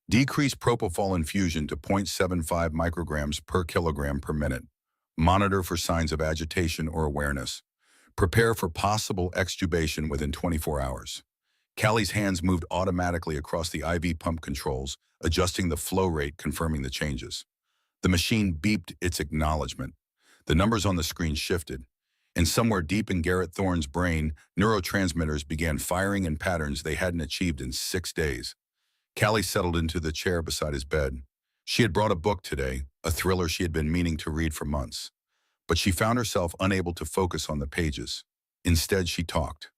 Decrease propofol infusion to 0.75 micrograms per kilogram per minute. Monitor for signs of agitation or awareness. Prepare for possible extubation within 24 hours. Callie's hands moved automatically across the IV pump controls, adjusting the flow rate, confirming the changes. The machine beeped its acknowledgement. The numbers on the screen shifted, and somewhere deep in Garrett Thorne's brain, neurotransmitters began firing in patterns they hadn't achieved in 6 days. Callie settled into the chair beside his bed. She had brought a book today, a thriller she had been meaning to read for months. But she found herself unable to focus on the pages. Instead, she talked.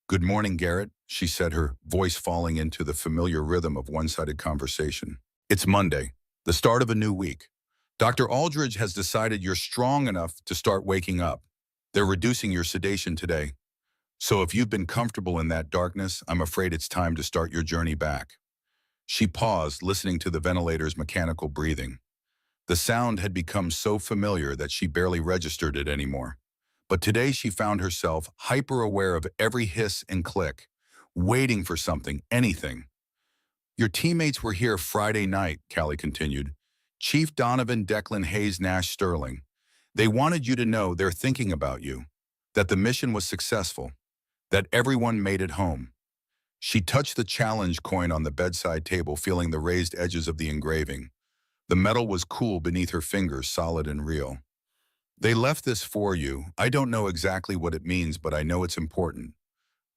"Good morning, Garrett," she said, her voice falling into the familiar rhythm of one-sided conversation. "It's Monday, the start of a new week. Dr. Aldridge has decided you're strong enough to start waking up. They're reducing your sedation today. So if you've been comfortable in that darkness, I'm afraid it's time to start your journey back." She paused, listening to the ventilator's mechanical breathing. The sound had become so familiar that she barely registered it anymore. But today she found herself hyper-aware of every hiss and click, waiting for something, anything. "Your teammates were here Friday night," Callie continued. "Chief Donovan, Declan, Hayes, Nash, Sterling. They wanted you to know they're thinking about you, that the mission was successful, that everyone made it home." She touched the challenge coin on the bedside table, feeling the raised edges of the engraving. The metal was cool beneath her fingers, solid and real. "They left this for you. I don't know exactly what it means, but I know it's important.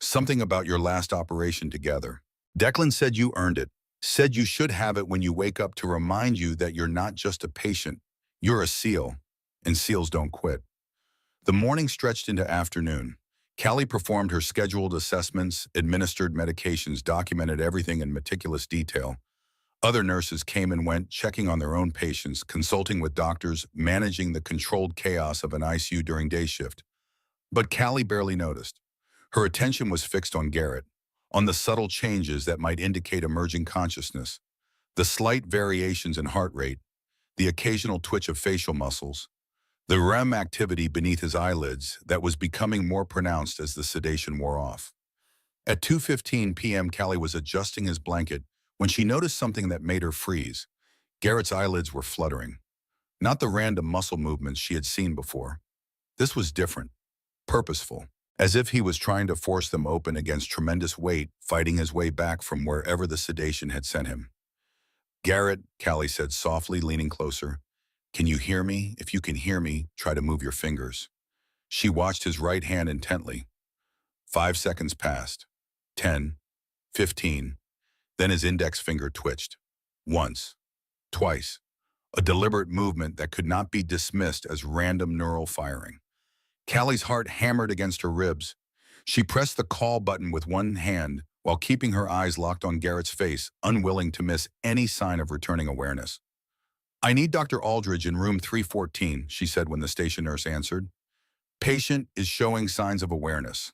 Something about your last operation together." Declan said you earned it, said you should have it when you wake up to remind you that you're not just a patient, you're a SEAL, and SEALs don't quit. The morning stretched into afternoon. Callie performed her scheduled assessments, administered medications, documented everything in meticulous detail. Other nurses came and went, checking on their own patients, consulting with doctors, managing the controlled chaos of an ICU during day shift. But Callie barely noticed. Her attention was fixed on Garrett, on the subtle changes that might indicate emerging consciousness, the slight variations in heart rate, the occasional twitch of facial muscles, the REM activity beneath his eyelids that was becoming more pronounced as the sedation wore off. At 2:15 p.m., Callie was adjusting his blanket when she noticed something that made her freeze. Garrett's eyelids were fluttering, not the random muscle movements she had seen before. This was different, purposeful, as if he was trying to force them open against tremendous weight, fighting his way back from wherever the sedation had sent him. "Garrett," Callie said softly, leaning closer, "can you hear me? If you can hear me, try to move your fingers." She watched his right hand intently. 5 seconds passed. 10, 15. Then his index finger twitched. Once. Twice. A deliberate movement that could not be dismissed as random neural firing. Callie's heart hammered against her ribs. She pressed the call button with one hand while keeping her eyes locked on Garrett's face, unwilling to miss any sign of returning awareness. "I need Dr. Aldridge in room 314, she said when the station nurse answered. "Patient is showing signs of awareness."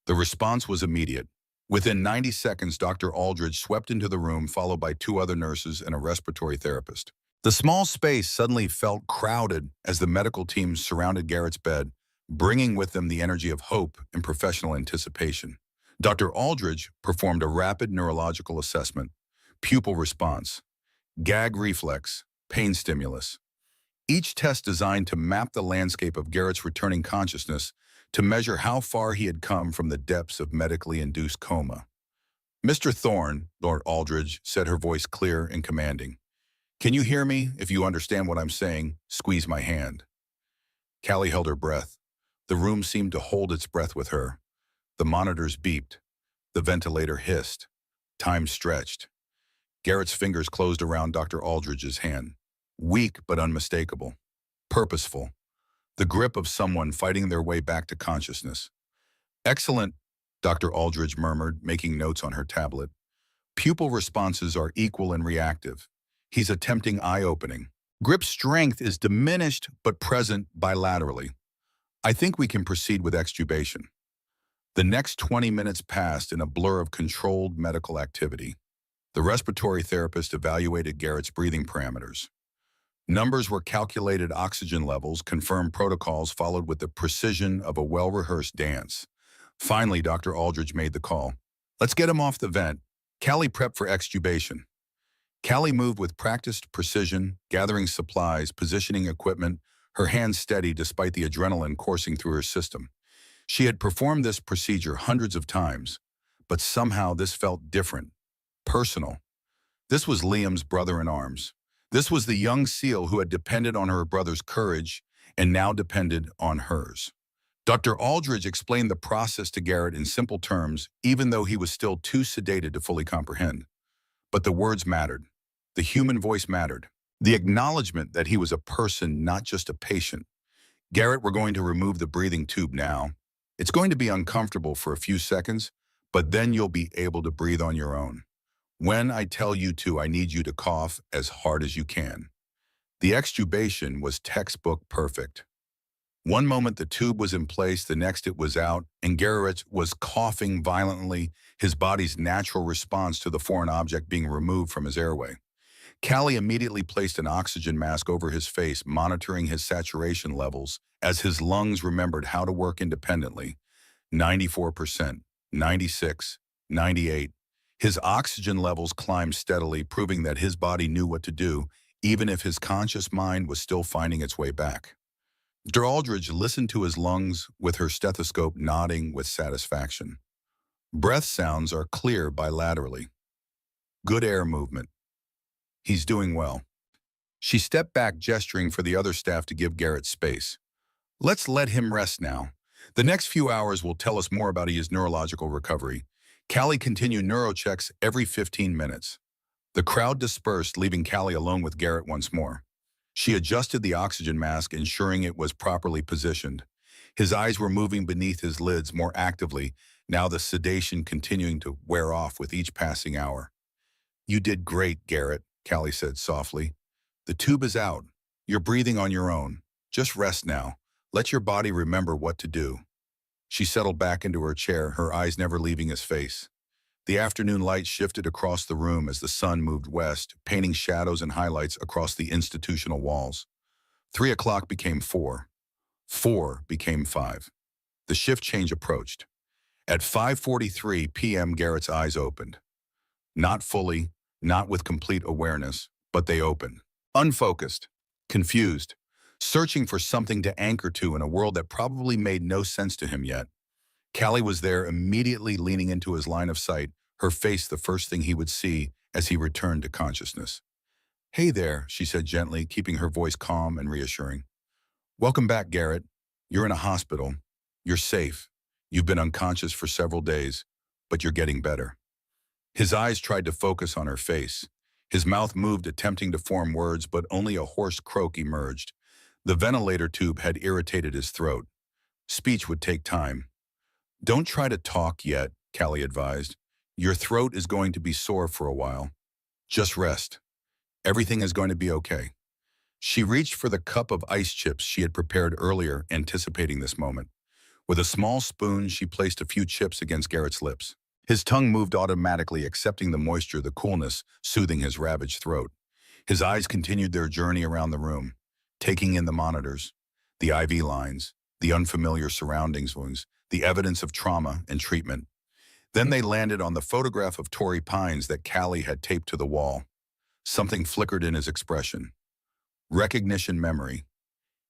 The response was immediate. Within 90 seconds, Dr. Aldridge swept into the room, followed by two other nurses and a respiratory therapist. The small space suddenly felt crowded as the medical team surrounded Garrett's bed, bringing with them the energy of hope and professional anticipation. Dr. Aldridge performed a rapid neurological assessment, pupil response, gag reflex, pain stimulus. Each test designed to map the landscape of Garrett's returning consciousness to measure how far he had come from the depths of medically induced coma. "Mr. Thorne," Lord Aldridge said, her voice clear and commanding. "Can you hear me? If you understand what I'm saying, squeeze my hand." Callie held her breath. The room seemed to hold its breath with her. The monitors beeped. The ventilator hissed. Time stretched. Garrett's fingers closed around Dr. Aldridge's hand. Weak but unmistakable. Purposeful. The grip of someone fighting their way back to consciousness. "Excellent," Dr. Aldridge murmured, making notes on her tablet. "Pupil responses are equal and reactive. He's attempting eye-opening. Grip strength is diminished but present bilaterally. I think we can proceed with extubation." The next 20 minutes passed in a blur of controlled medical activity. The respiratory therapist evaluated Garrett's breathing parameters. Numbers were calculated, oxygen levels, confirmed protocols followed with the precision of a well-rehearsed dance. Finally, Dr. Aldridge made the call. "Let's get him off the vent." Callie prepped for extubation. Callie moved with practiced precision, gathering supplies, positioning equipment, her hands steady despite the adrenaline coursing through her system. She had performed this procedure hundreds of times, but somehow this felt different, personal. This was Liam's brother-in-arms. This was the young SEAL who had depended on her brother's courage and now depended on hers. Dr. Aldridge explained the process to Garrett in simple terms, even though he was still too sedated to fully comprehend. But the words mattered. The human voice mattered. The acknowledgement that he was a person, not just a patient. "Garrett, we're going to remove the breathing tube now. It's going to be uncomfortable for a few seconds, but then you'll be able to breathe on your own. When I tell you to, I need you to cough as hard as you can." The extubation was textbook perfect. One moment the tube was in place, the next it was out, and Garrett was coughing violently, his body's natural response to the foreign object being removed from his airway. Callie immediately placed an oxygen mask over his face, monitoring his saturation levels as his lungs remembered how to work independently. 94%, 96, 98. His oxygen levels climbed steadily, proving that his body knew what to do, even if his conscious mind was still finding its way back. Dr. Aldridge listened to his lungs with her stethoscope, nodding with satisfaction. Breath sounds are clear bilaterally. Good air movement. He's doing well. She stepped back, gesturing for the other staff to give Garrett space. "Let's let him rest now. The next few hours will tell us more about his neurological recovery. Callie continued neurochecks every 15 minutes. The crowd dispersed, leaving Callie alone with Garrett once more. She adjusted the oxygen mask, ensuring it was properly positioned. His eyes were moving beneath his lids more actively, now the sedation continuing to wear off with each passing hour. "You did great, Garrett," Callie said softly. "The tube is out. You're breathing on your own. Just rest now. Let your body remember what to do." She settled back into her chair, her eyes never leaving his face. The afternoon light shifted across the room as the sun moved west, painting shadows and highlights across the institutional walls. 3 o'clock became 4. 4 became 5. The shift change approached. At 5:43 p.m., Garrett's eyes opened. Not fully, not with complete awareness, but they opened. Unfocused, confused, searching for something to anchor to in a world that probably made no sense to him yet. Callie was there, immediately leaning into his line of sight, her face the first thing he would see as he returned to consciousness. "Hey there," she said gently, keeping her voice calm and reassuring. "Welcome back, Garrett. You're in a hospital. You're safe. You've been unconscious for several days, but you're getting better." His eyes tried to focus on her face. His mouth moved, attempting to form words, but only a hoarse croak emerged. The ventilator tube had irritated his throat. Speech would take time. "Don't try to talk yet," Callie advised. "Your throat is going to be sore for a while. Just rest. Everything is going to be okay." She reached for the cup of ice chips she had prepared earlier, anticipating this moment. With a small spoon, she placed a few chips against Garrett's lips. His tongue moved automatically, accepting the moisture, the coolness, soothing his ravaged throat. His eyes continued their journey around the room, taking in the monitors, the IV lines, the unfamiliar surroundings, the evidence of trauma and treatment. Then they landed on the photograph of Torrey Pines that Callie had taped to the wall. Something flickered in his expression. Recognition, memory.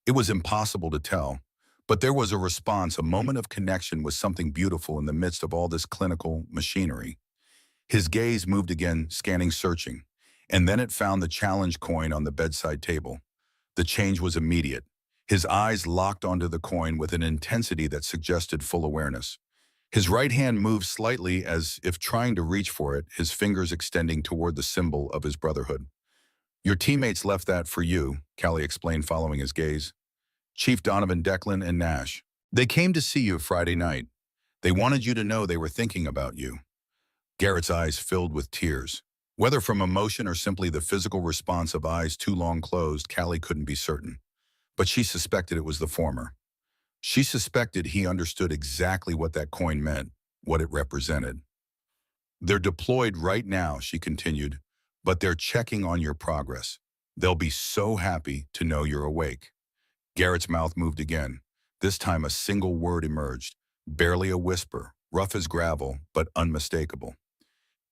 It was impossible to tell, but there was a response, a moment of connection with something beautiful in the midst of all this clinical machinery. His gaze moved again, scanning, searching, and then it found the challenge coin on the bedside table. The change was immediate. His eyes locked onto the coin with an intensity that suggested full awareness. His right hand moved slightly as if trying to reach for it, his fingers extending toward the symbol of his brotherhood. "Your teammates left that for you," Callie explained, following his gaze. "Chief Donovan, Declan, and Nash. They came to see you Friday night. They wanted you to know they were thinking about you." Garrett's eyes filled with tears. Whether from emotion or simply the physical response of eyes too long closed, Callie couldn't be certain. But she suspected it was the former. She suspected he understood exactly what that coin meant, what it represented. "They're deployed right now," she continued, "but they're checking on your progress. They'll be so happy to know you're awake." Garrett's mouth moved again. This time a single word emerged, barely a whisper, rough as gravel, but unmistakable.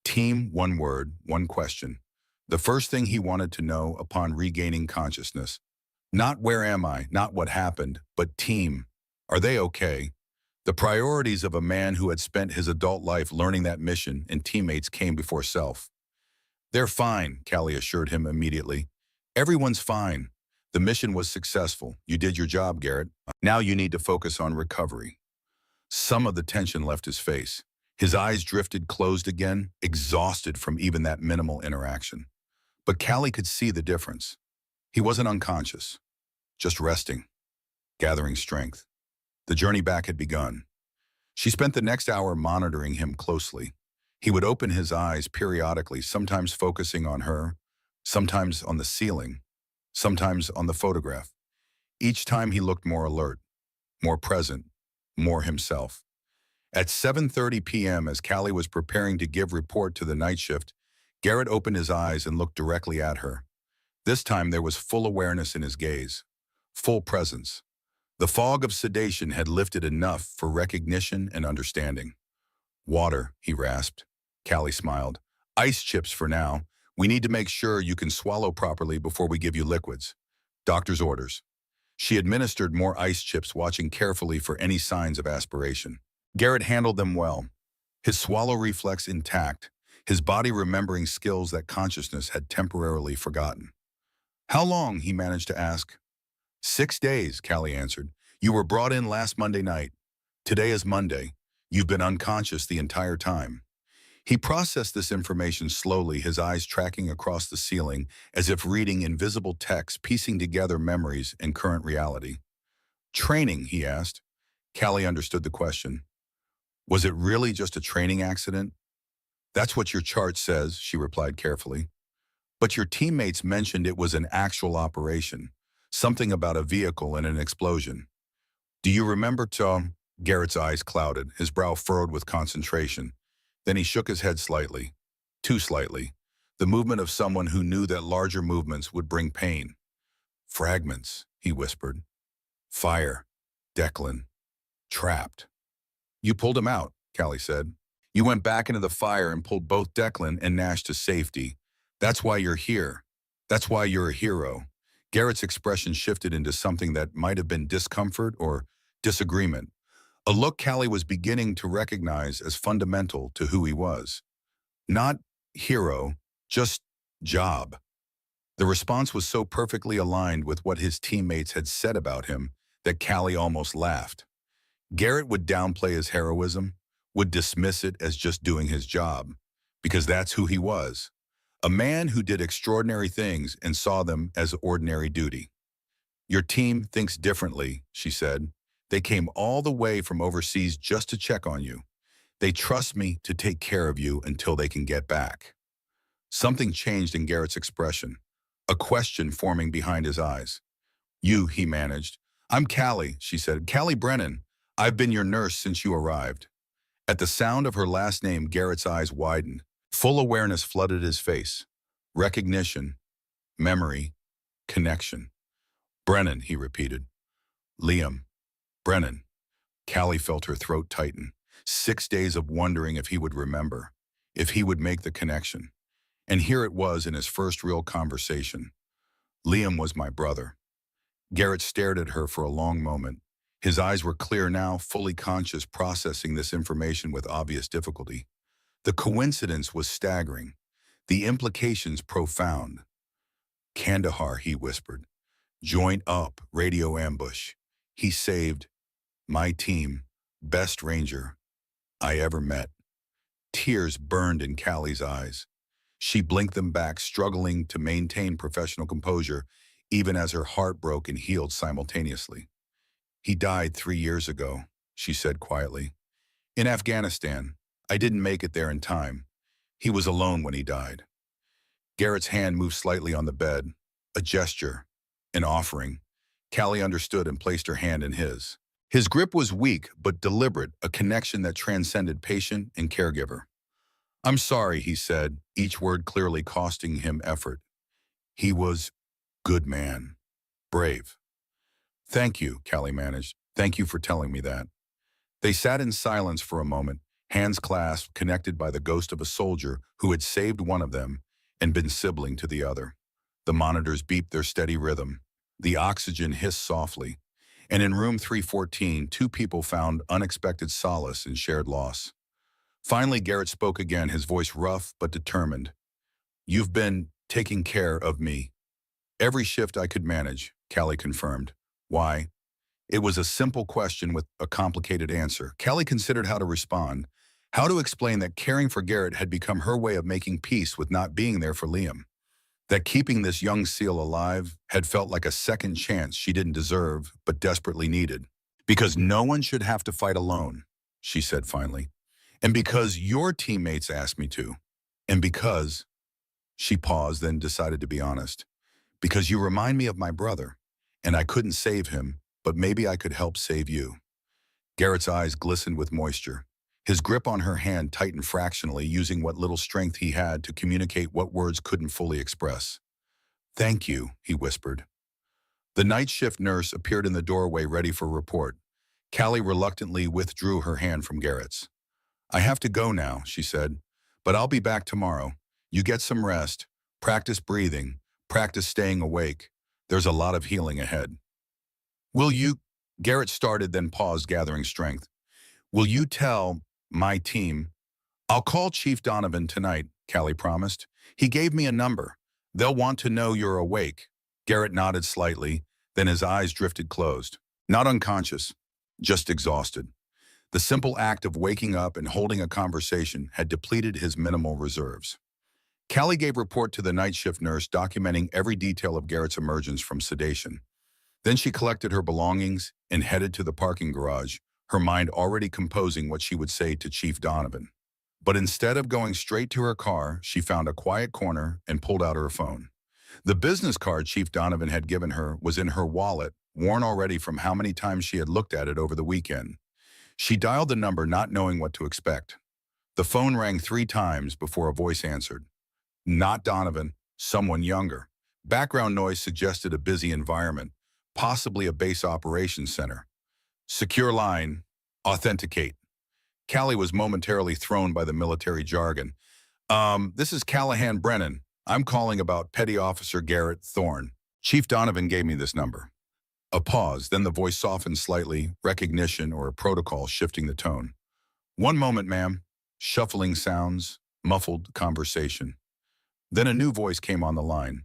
"Team," one word, one question. The first thing he wanted to know upon regaining consciousness. Not "where am I?" not what happened, but "team. Are they okay?" The priorities of a man who had spent his adult life learning that mission and teammates came before self. "They're fine," Callie assured him immediately. "Everyone's fine. The mission was successful. You did your job, Garrett. Now you need to focus on recovery." Some of the tension left his face. His eyes drifted closed again, exhausted from even that minimal interaction. But Callie could see the difference. He wasn't unconscious, just resting, gathering strength. The journey back had begun. She spent the next hour monitoring him closely. He would open his eyes periodically, sometimes focusing on her, sometimes on the ceiling, sometimes on the photograph. Each time he looked more alert, more present, more himself. At 7:30 p.m., as Callie was preparing to give report to the night shift, Garrett opened his eyes and looked directly at her. This time there was full awareness in his gaze, full presence. The fog of sedation had lifted enough for recognition and understanding. "Water," he rasped. Callie smiled. "Ice chips for now. We need to make sure you can swallow properly before we give you liquids. Doctor's orders." She administered more ice chips, watching carefully for any signs of aspiration. Garrett handled them well, his swallow reflex intact, his body remembering skills that consciousness had temporarily forgotten. "How long?" he managed to ask. 6 days, Callie answered. "You were brought in last Monday night. Today is Monday. You've been unconscious the entire time." He processed this information slowly, his eyes tracking across the ceiling as if reading invisible text, piecing together memories and current reality. Training, he asked. Callie understood the question. Was it really just a training accident? That's what your chart says, she replied carefully. But your teammates mentioned it was an actual operation, something about a vehicle and an explosion. Do you remember Tom? Garrett's eyes clouded, his brow furrowed with concentration. Then he shook his head slightly, too slightly, the movement of someone who knew that larger movements would bring pain. Fragments, he whispered. Fire. Declan. Trapped. You pulled him out, Callie said. You went back into the fire and pulled both Declan and Nash to safety. That's why you're here. That's why you're a hero. Garrett's expression shifted into something that might have been discomfort or disagreement, a look Callie was beginning to recognize as fundamental to who he was. Not hero, just job. The response was so perfectly aligned with what his teammates had said about him that Callie almost laughed. Garrett would downplay his heroism, would dismiss it as just doing his job, because that's who he was. A man who did extraordinary things and saw them as ordinary duty. Your team thinks differently, she said. They came all the way from overseas just to check on you. They trust me to take care of you until they can get back. Something changed in Garrett's expression, a question forming behind his eyes. You, he managed. I'm Callie, she said. Callie Brennan. I've been your nurse since you arrived. At the sound of her last name, Garrett's eyes widened. Full awareness flooded his face. Recognition, memory, connection. Brennan, he repeated. Liam. Brennan. Callie felt her throat tighten. 6 days of wondering if he would remember, if he would make the connection. And here it was in his first real conversation. Liam was my brother. Garrett stared at her for a long moment. His eyes were clear now, fully conscious, processing this information with obvious difficulty. The coincidence was staggering. The implications profound. Kandahar, he whispered. Joint up, radio ambush. He saved my team, best ranger I ever met. Tears burned in Callie's eyes. She blinked them back, struggling to maintain professional composure, even as her heart broke and healed simultaneously. He died 3 years ago, she said quietly. In Afghanistan. I didn't make it there in time. He was alone when he died. Garrett's hand moved slightly on the bed, a gesture, an offering. Callie understood and placed her hand in his. His grip was weak but deliberate, a connection that transcended patient and caregiver. I'm sorry, he said, each word clearly costing him effort. He was good man, brave. Thank you, Callie managed. Thank you for telling me that. They sat in silence for a moment, hands clasped, connected by the ghost of a soldier who had saved one of them and been sibling to the other. The monitors beeped their steady rhythm. The oxygen hissed softly. And in room 314, 2 people found unexpected solace in shared loss. Finally, Garrett spoke again, his voice rough but determined. You've been taking care of me. Every shift I could manage, Callie confirmed. Why? It was a simple question with a complicated answer. Callie considered how to respond, how to explain that caring for Garrett had become her way of making peace with not being there for Liam. That keeping this young SEAL alive had felt like a second chance she didn't deserve but desperately needed. Because no one should have to fight alone, she said finally. And because your teammates asked me to. And because, she paused, then decided to be honest. Because you remind me of my brother, and I couldn't save him, but maybe I could help save you. Garrett's eyes glistened with moisture. His grip on her hand tightened fractionally, using what little strength he had to communicate what words couldn't fully express. Thank you, he whispered. The night shift nurse appeared in the doorway ready for report. Callie reluctantly withdrew her hand from Garrett's. I have to go now, she said, but I'll be back tomorrow. You get some rest, practice breathing, practice staying awake. There's a lot of healing ahead. Will you, Garrett started, then paused, gathering strength. Will you tell my team? I'll call Chief Donovan tonight, Callie promised. He gave me a number. They'll want to know you're awake. Garrett nodded slightly, then his eyes drifted closed. Not unconscious, just exhausted. The simple act of waking up and holding a conversation had depleted his minimal reserves. Callie gave report to the night shift nurse documenting every detail of Garrett's emergence from sedation. Then she collected her belongings and headed to the parking garage, her mind already composing what she would say to Chief Donovan. But instead of going straight to her car, she found a quiet corner and pulled out her phone. The business card Chief Donovan had given her was in her wallet, worn already from how many times she had looked at it over the weekend. She dialed the number not knowing what to expect. The phone rang 3 times before a voice answered. Not Donovan, someone younger. Background noise suggested a busy environment, possibly a base operations center. Secure line. Authenticate. Callie was momentarily thrown by the military jargon. This is Callahan Brennan. I'm calling about Petty Officer Garrett Thorne. Chief Donovan gave me this number. A pause, then the voice softened slightly, recognition or a protocol shifting the tone. One moment, ma'am. Shuffling sounds, muffled conversation. Then a new voice came on the line.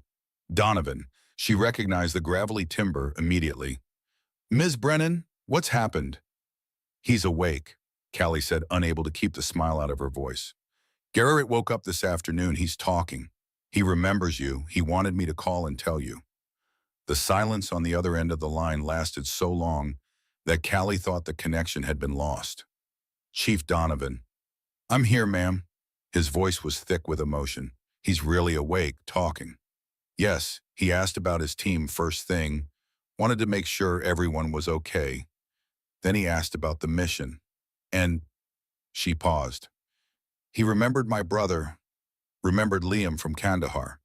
Donovan. She recognized the gravelly timbre immediately. Ms. Brennan, what's happened? He's awake, Callie said, unable to keep the smile out of her voice. Garrett woke up this afternoon. He's talking. He remembers you. He wanted me to call and tell you. The silence on the other end of the line lasted so long that Callie thought the connection had been lost. Chief Donovan. I'm here, ma'am. His voice was thick with emotion. He's really awake, talking. Yes, he asked about his team first thing, wanted to make sure everyone was okay. Then he asked about the mission. And she paused. He remembered my brother, remembered Liam from Kandahar.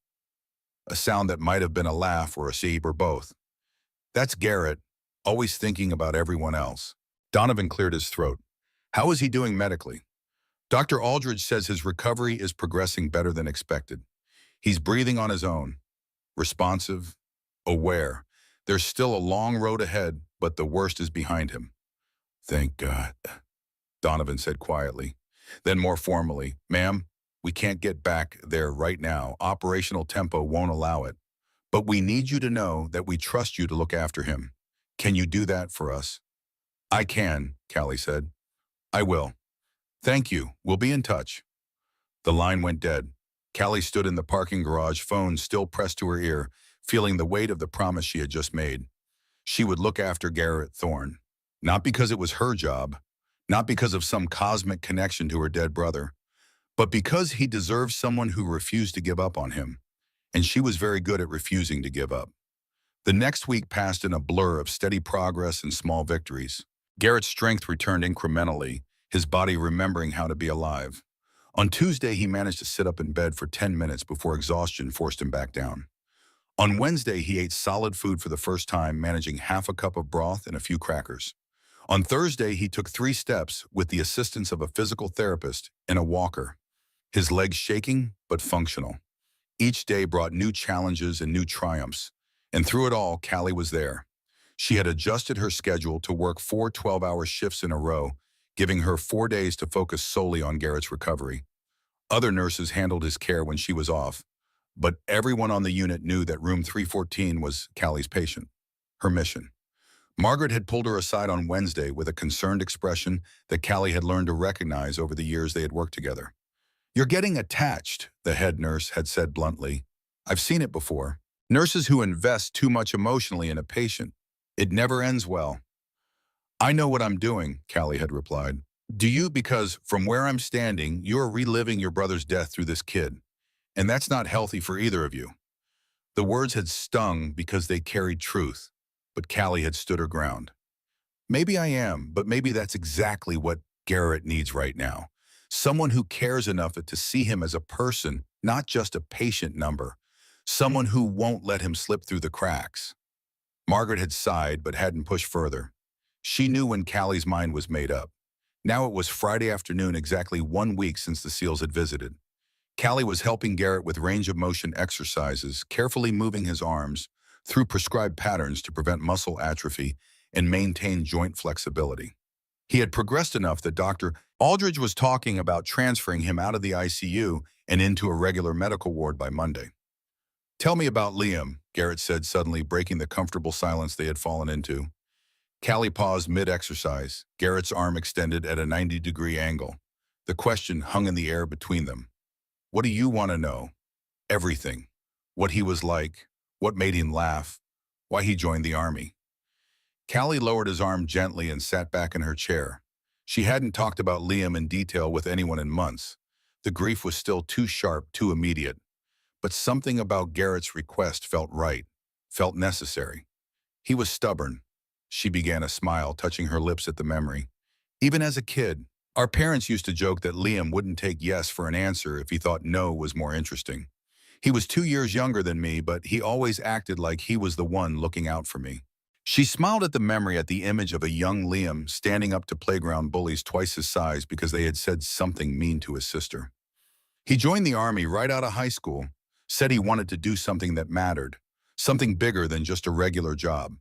A sound that might have been a laugh or a seep or both. That's Garrett, always thinking about everyone else. Donovan cleared his throat. How is he doing medically? Dr. Aldridge says his recovery is progressing better than expected. He's breathing on his own, responsive, aware. There's still a long road ahead, but the worst is behind him. Thank God, Donovan said quietly. Then more formally, ma'am, we can't get back there right now. Operational tempo won't allow it. But we need you to know that we trust you to look after him. Can you do that for us? I can, Callie said. I will. Thank you. We'll be in touch. The line went dead. Callie stood in the parking garage, phone still pressed to her ear, feeling the weight of the promise she had just made. She would look after Garrett Thorne. Not because it was her job, not because of some cosmic connection to her dead brother, but because he deserved someone who refused to give up on him. And she was very good at refusing to give up. The next week passed in a blur of steady progress and small victories. Garrett's strength returned incrementally, his body remembering how to be alive. On Tuesday, he managed to sit up in bed for 10 minutes before exhaustion forced him back down. On Wednesday, he ate solid food for the first time, managing half a cup of broth and a few crackers. On Thursday, he took 3 steps with the assistance of a physical therapist and a walker, his legs shaking but functional. Each day brought new challenges and new triumphs, and through it all, Callie was there. She had adjusted her schedule to work 4 12-hour shifts in a row, giving her 4 days to focus solely on Garrett's recovery. Other nurses handled his care when she was off, but everyone on the unit knew that room 314 was Callie's patient, her mission. Margaret had pulled her aside on Wednesday with a concerned expression that Callie had learned to recognize over the years they had worked together. You're getting attached, the head nurse had said bluntly. I've seen it before. Nurses who invest too much emotionally in a patient. It never ends well. I know what I'm doing, Callie had replied. Do you? Because from where I'm standing, you are reliving your brother's death through this kid. And that's not healthy for either of you. The words had stung because they carried truth, but Callie had stood her ground. Maybe I am, but maybe that's exactly what Garrett needs right now. Someone who cares enough to see him as a person, not just a patient number. Someone who won't let him slip through the cracks. Margaret had sighed but hadn't pushed further. She knew when Callie's mind was made up. Now it was Friday afternoon, exactly 1 week since the SEALs had visited. Callie was helping Garrett with range of motion exercises, carefully moving his arms through prescribed patterns to prevent muscle atrophy and maintain joint flexibility. He had progressed enough that Dr. Aldridge was talking about transferring him out of the ICU and into a regular medical ward by Monday. Tell me about Liam, Garrett said, suddenly breaking the comfortable silence they had fallen into. Callie paused mid-exercise, Garrett's arm extended at a 90-degree angle. The question hung in the air between them. What do you want to know? Everything. What he was like, what made him laugh, why he joined the army. Callie lowered his arm gently and sat back in her chair. She hadn't talked about Liam in detail with anyone in months. The grief was still too sharp, too immediate. But something about Garrett's request felt right, felt necessary. He was stubborn. She began a smile, touching her lips at the memory. Even as a kid, our parents used to joke that Liam wouldn't take yes for an answer if he thought no was more interesting. He was 2 years younger than me, but he always acted like he was the one looking out for me. She smiled at the memory, at the image of a young Liam standing up to playground bullies twice his size because they had said something mean to his sister. He joined the army right out of high school, said he wanted to do something that mattered, something bigger than just a regular job.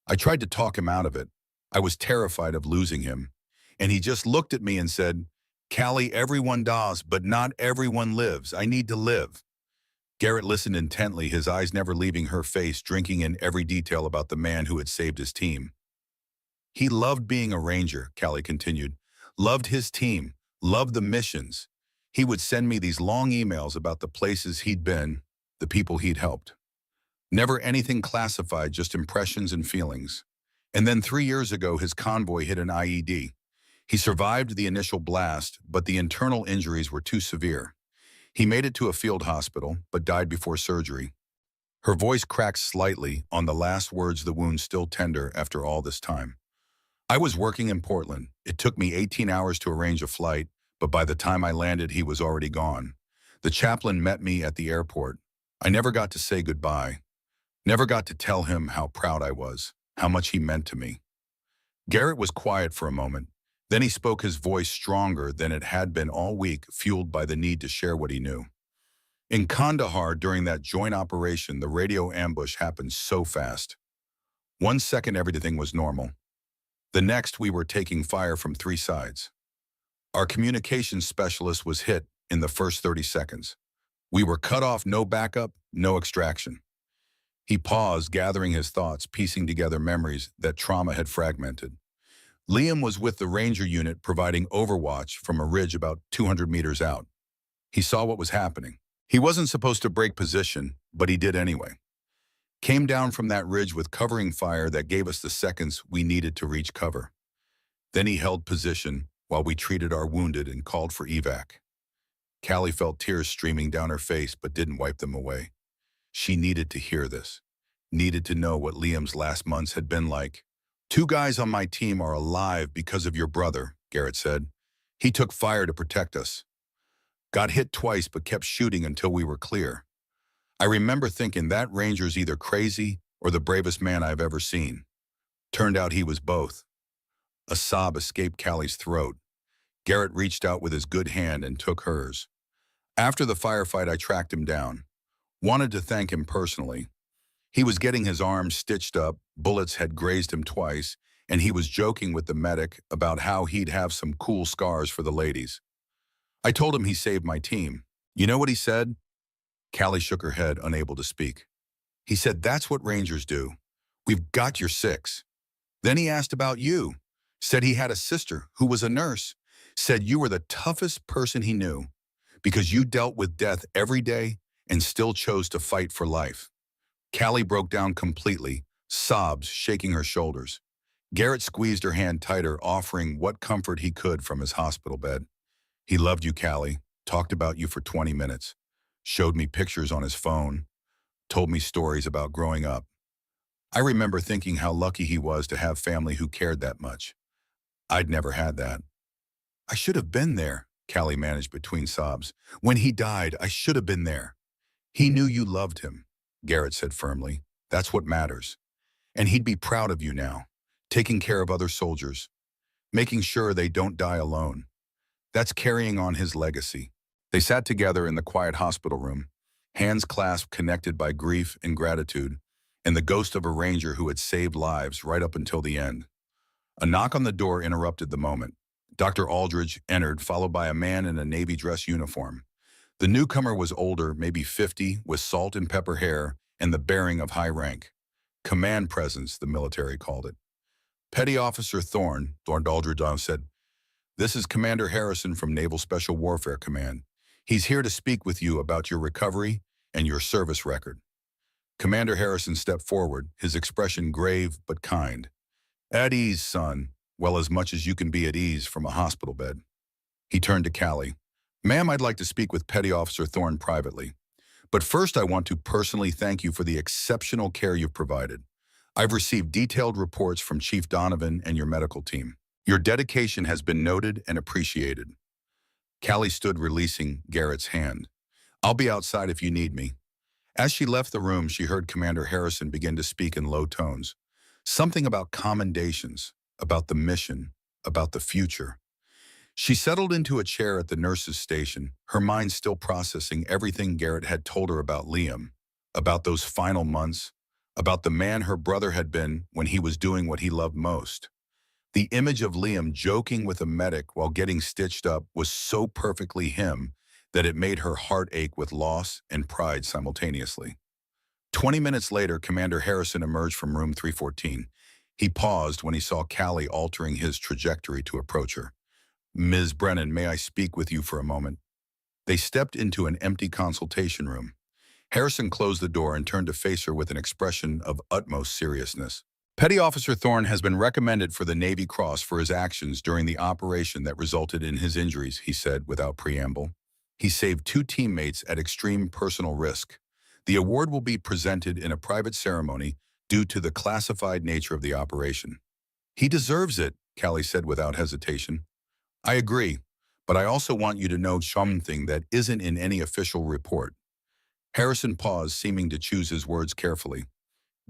I tried to talk him out of it. I was terrified of losing him. And he just looked at me and said, "Callie, everyone dies, but not everyone lives. I need to live." Garrett listened intently, his eyes never leaving her face, drinking in every detail about the man who had saved his team. He loved being a ranger, Callie continued. Loved his team, loved the missions. He would send me these long emails about the places he'd been, the people he'd helped. Never anything classified, just impressions and feelings. And then 3 years ago, his convoy hit an IED. He survived the initial blast, but the internal injuries were too severe. He made it to a field hospital, but died before surgery. Her voice cracked slightly on the last words, the wound still tender after all this time. I was working in Portland. It took me 18 hours to arrange a flight, but by the time I landed, he was already gone. The chaplain met me at the airport. I never got to say goodbye. Never got to tell him how proud I was, how much he meant to me. Garrett was quiet for a moment. Then he spoke, his voice stronger than it had been all week, fueled by the need to share what he knew. In Kandahar, during that joint operation, the radio ambush happened so fast. 1 second, everything was normal. The next, we were taking fire from 3 sides. Our communications specialist was hit in the first 30 seconds. We were cut off, no backup, no extraction. He paused, gathering his thoughts, piecing together memories that trauma had fragmented. Liam was with the Ranger unit providing overwatch from a ridge about 200 meters out. He saw what was happening. He wasn't supposed to break position, but he did anyway. Came down from that ridge with covering fire that gave us the seconds we needed to reach cover. Then he held position while we treated our wounded and called for evac. Callie felt tears streaming down her face but didn't wipe them away. She needed to hear this, needed to know what Liam's last months had been like. "2 guys on my team are alive because of your brother," Garrett said. "He took fire to protect us. Got hit twice but kept shooting until we were clear." I remember thinking, that Ranger's either crazy or the bravest man I've ever seen. Turned out he was both. A sob escaped Callie's throat. Garrett reached out with his good hand and took hers. After the firefight, I tracked him down. Wanted to thank him personally. He was getting his arm stitched up, bullets had grazed him twice, and he was joking with the medic about how he'd have some cool scars for the ladies. I told him he saved my team. You know what he said? Callie shook her head, unable to speak. He said, "That's what Rangers do. We've got your 6. Then he asked about you. Said he had a sister who was a nurse. Said you were the toughest person he knew because you dealt with death every day and still chose to fight for life." Callie broke down completely, sobs shaking her shoulders. Garrett squeezed her hand tighter, offering what comfort he could from his hospital bed. "He loved you, Callie. Talked about you for 20 minutes. Showed me pictures on his phone. Told me stories about growing up. I remember thinking how lucky he was to have family who cared that much. I'd never had that." "I should have been there," Callie managed between sobs. "When he died, I should have been there." "He knew you loved him," Garrett said firmly. "That's what matters. And he'd be proud of you now, taking care of other soldiers, making sure they don't die alone. That's carrying on his legacy." They sat together in the quiet hospital room, hands clasped, connected by grief and gratitude, and the ghost of a Ranger who had saved lives right up until the end. A knock on the door interrupted the moment. Dr. Aldridge entered, followed by a man in a Navy dress uniform. The newcomer was older, maybe 50, with salt and pepper hair and the bearing of high rank. Command presence, the military called it. Petty Officer Thorne Daldridon said, "This is Commander Harrison from Naval Special Warfare Command. He's here to speak with you about your recovery and your service record." Commander Harrison stepped forward, his expression grave but kind. "At ease, son. Well, as much as you can be at ease from a hospital bed." He turned to Callie. "Ma'am, I'd like to speak with Petty Officer Thorne privately. But first, I want to personally thank you for the exceptional care you've provided. I've received detailed reports from Chief Donovan and your medical team. Your dedication has been noted and appreciated." Callie stood, releasing Garrett's hand. "I'll be outside if you need me." As she left the room, she heard Commander Harrison begin to speak in low tones. Something about commendations, about the mission, about the future. She settled into a chair at the nurse's station, her mind still processing everything Garrett had told her about Liam, about those final months, about the man her brother had been when he was doing what he loved most. The image of Liam joking with a medic while getting stitched up was so perfectly him that it made her heart ache with loss and pride simultaneously. 20 minutes later, Commander Harrison emerged from room 314. He paused when he saw Callie altering his trajectory to approach her. "Ms. Brennan, may I speak with you for a moment?" They stepped into an empty consultation room. Harrison closed the door and turned to face her with an expression of utmost seriousness. "Petty Officer Thorne has been recommended for the Navy Cross for his actions during the operation that resulted in his injuries," he said without preamble. "He saved 2 teammates at extreme personal risk. The award will be presented in a private ceremony due to the classified nature of the operation." "He deserves it," Callie said without hesitation. "I agree, but I also want you to know something that isn't in any official report." Harrison paused, seeming to choose his words carefully.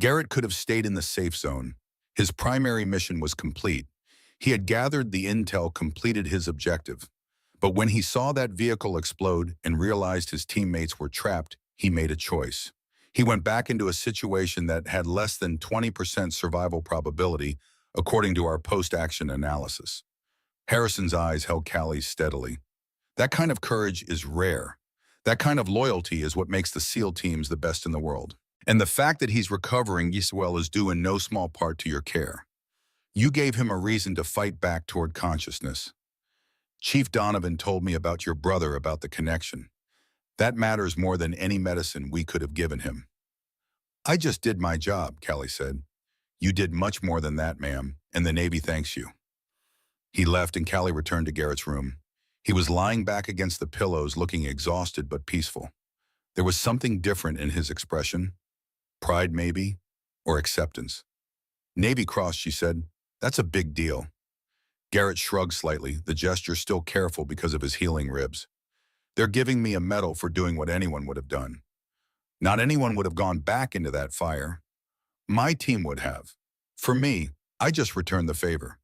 Garrett could have stayed in the safe zone. His primary mission was complete. He had gathered the intel, completed his objective. But when he saw that vehicle explode and realized his teammates were trapped, he made a choice. He went back into a situation that had less than 20% survival probability, according to our post-action analysis. Harrison's eyes held Callie's steadily. That kind of courage is rare. That kind of loyalty is what makes the SEAL teams the best in the world. And the fact that he's recovering as well is due in no small part to your care. You gave him a reason to fight back toward consciousness. Chief Donovan told me about your brother, about the connection. That matters more than any medicine we could have given him." "I just did my job," Callie said. "You did much more than that, ma'am, and the Navy thanks you." He left and Callie returned to Garrett's room. He was lying back against the pillows, looking exhausted but peaceful. There was something different in his expression. Pride, maybe, or acceptance. "Navy Cross," she said. "That's a big deal." Garrett shrugged slightly, the gesture still careful because of his healing ribs. "They're giving me a medal for doing what anyone would have done. Not anyone would have gone back into that fire. My team would have. For me, I just returned the favor."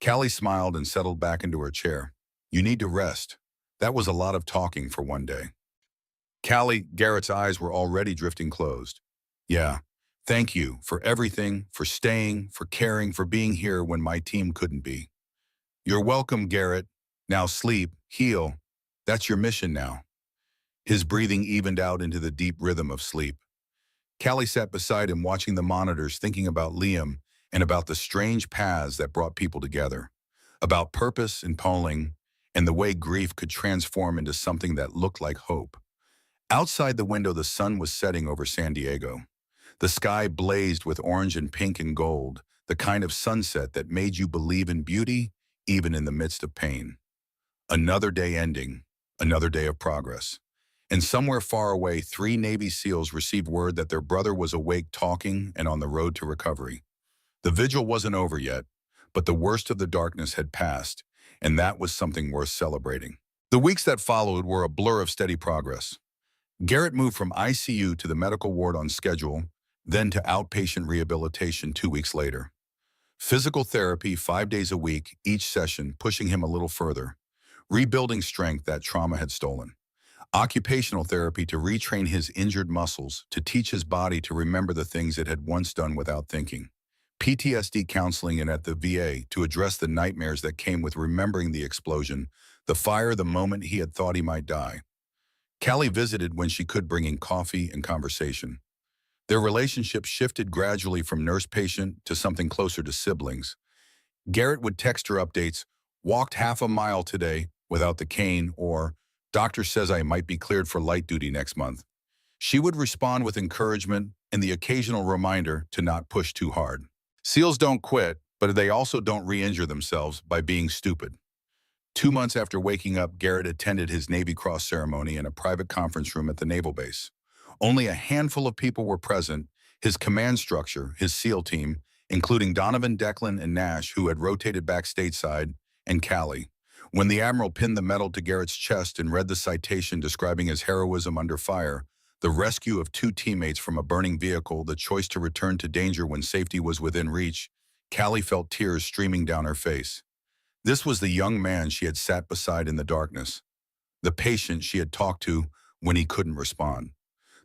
Callie smiled and settled back into her chair. "You need to rest. That was a lot of talking for one day." Garrett's eyes were already drifting closed. "Yeah, thank you for everything, for staying, for caring, for being here when my team couldn't be." "You're welcome, Garrett. Now sleep, heal. That's your mission now." His breathing evened out into the deep rhythm of sleep. Callie sat beside him, watching the monitors, thinking about Liam and about the strange paths that brought people together, about purpose and polling, and the way grief could transform into something that looked like hope. Outside the window, the sun was setting over San Diego. The sky blazed with orange and pink and gold, the kind of sunset that made you believe in beauty, even in the midst of pain. Another day ending, another day of progress. And somewhere far away, 3 Navy SEALs received word that their brother was awake, talking, and on the road to recovery. The vigil wasn't over yet, but the worst of the darkness had passed, and that was something worth celebrating. The weeks that followed were a blur of steady progress. Garrett moved from ICU to the medical ward on schedule, then to outpatient rehabilitation 2 weeks later. Physical therapy 5 days a week, each session pushing him a little further, rebuilding strength that trauma had stolen. Occupational therapy to retrain his injured muscles, to teach his body to remember the things it had once done without thinking. PTSD counseling and at the VA to address the nightmares that came with remembering the explosion, the fire, the moment he had thought he might die. Callie visited when she could, bringing coffee and conversation. Their relationship shifted gradually from nurse-patient to something closer to siblings. Garrett would text her updates, "Walked half a mile today without the cane," or "Doctor says I might be cleared for light duty next month." She would respond with encouragement and the occasional reminder to not push too hard. SEALs don't quit, but they also don't re-injure themselves by being stupid. 2 months after waking up, Garrett attended his Navy Cross ceremony in a private conference room at the naval base. Only a handful of people were present: his command structure, his SEAL team, including Donovan, Declan, and Nash, who had rotated back stateside, and Callie. When the Admiral pinned the medal to Garrett's chest and read the citation describing his heroism under fire, the rescue of 2 teammates from a burning vehicle, the choice to return to danger when safety was within reach, Callie felt tears streaming down her face. This was the young man she had sat beside in the darkness, the patient she had talked to when he couldn't respond,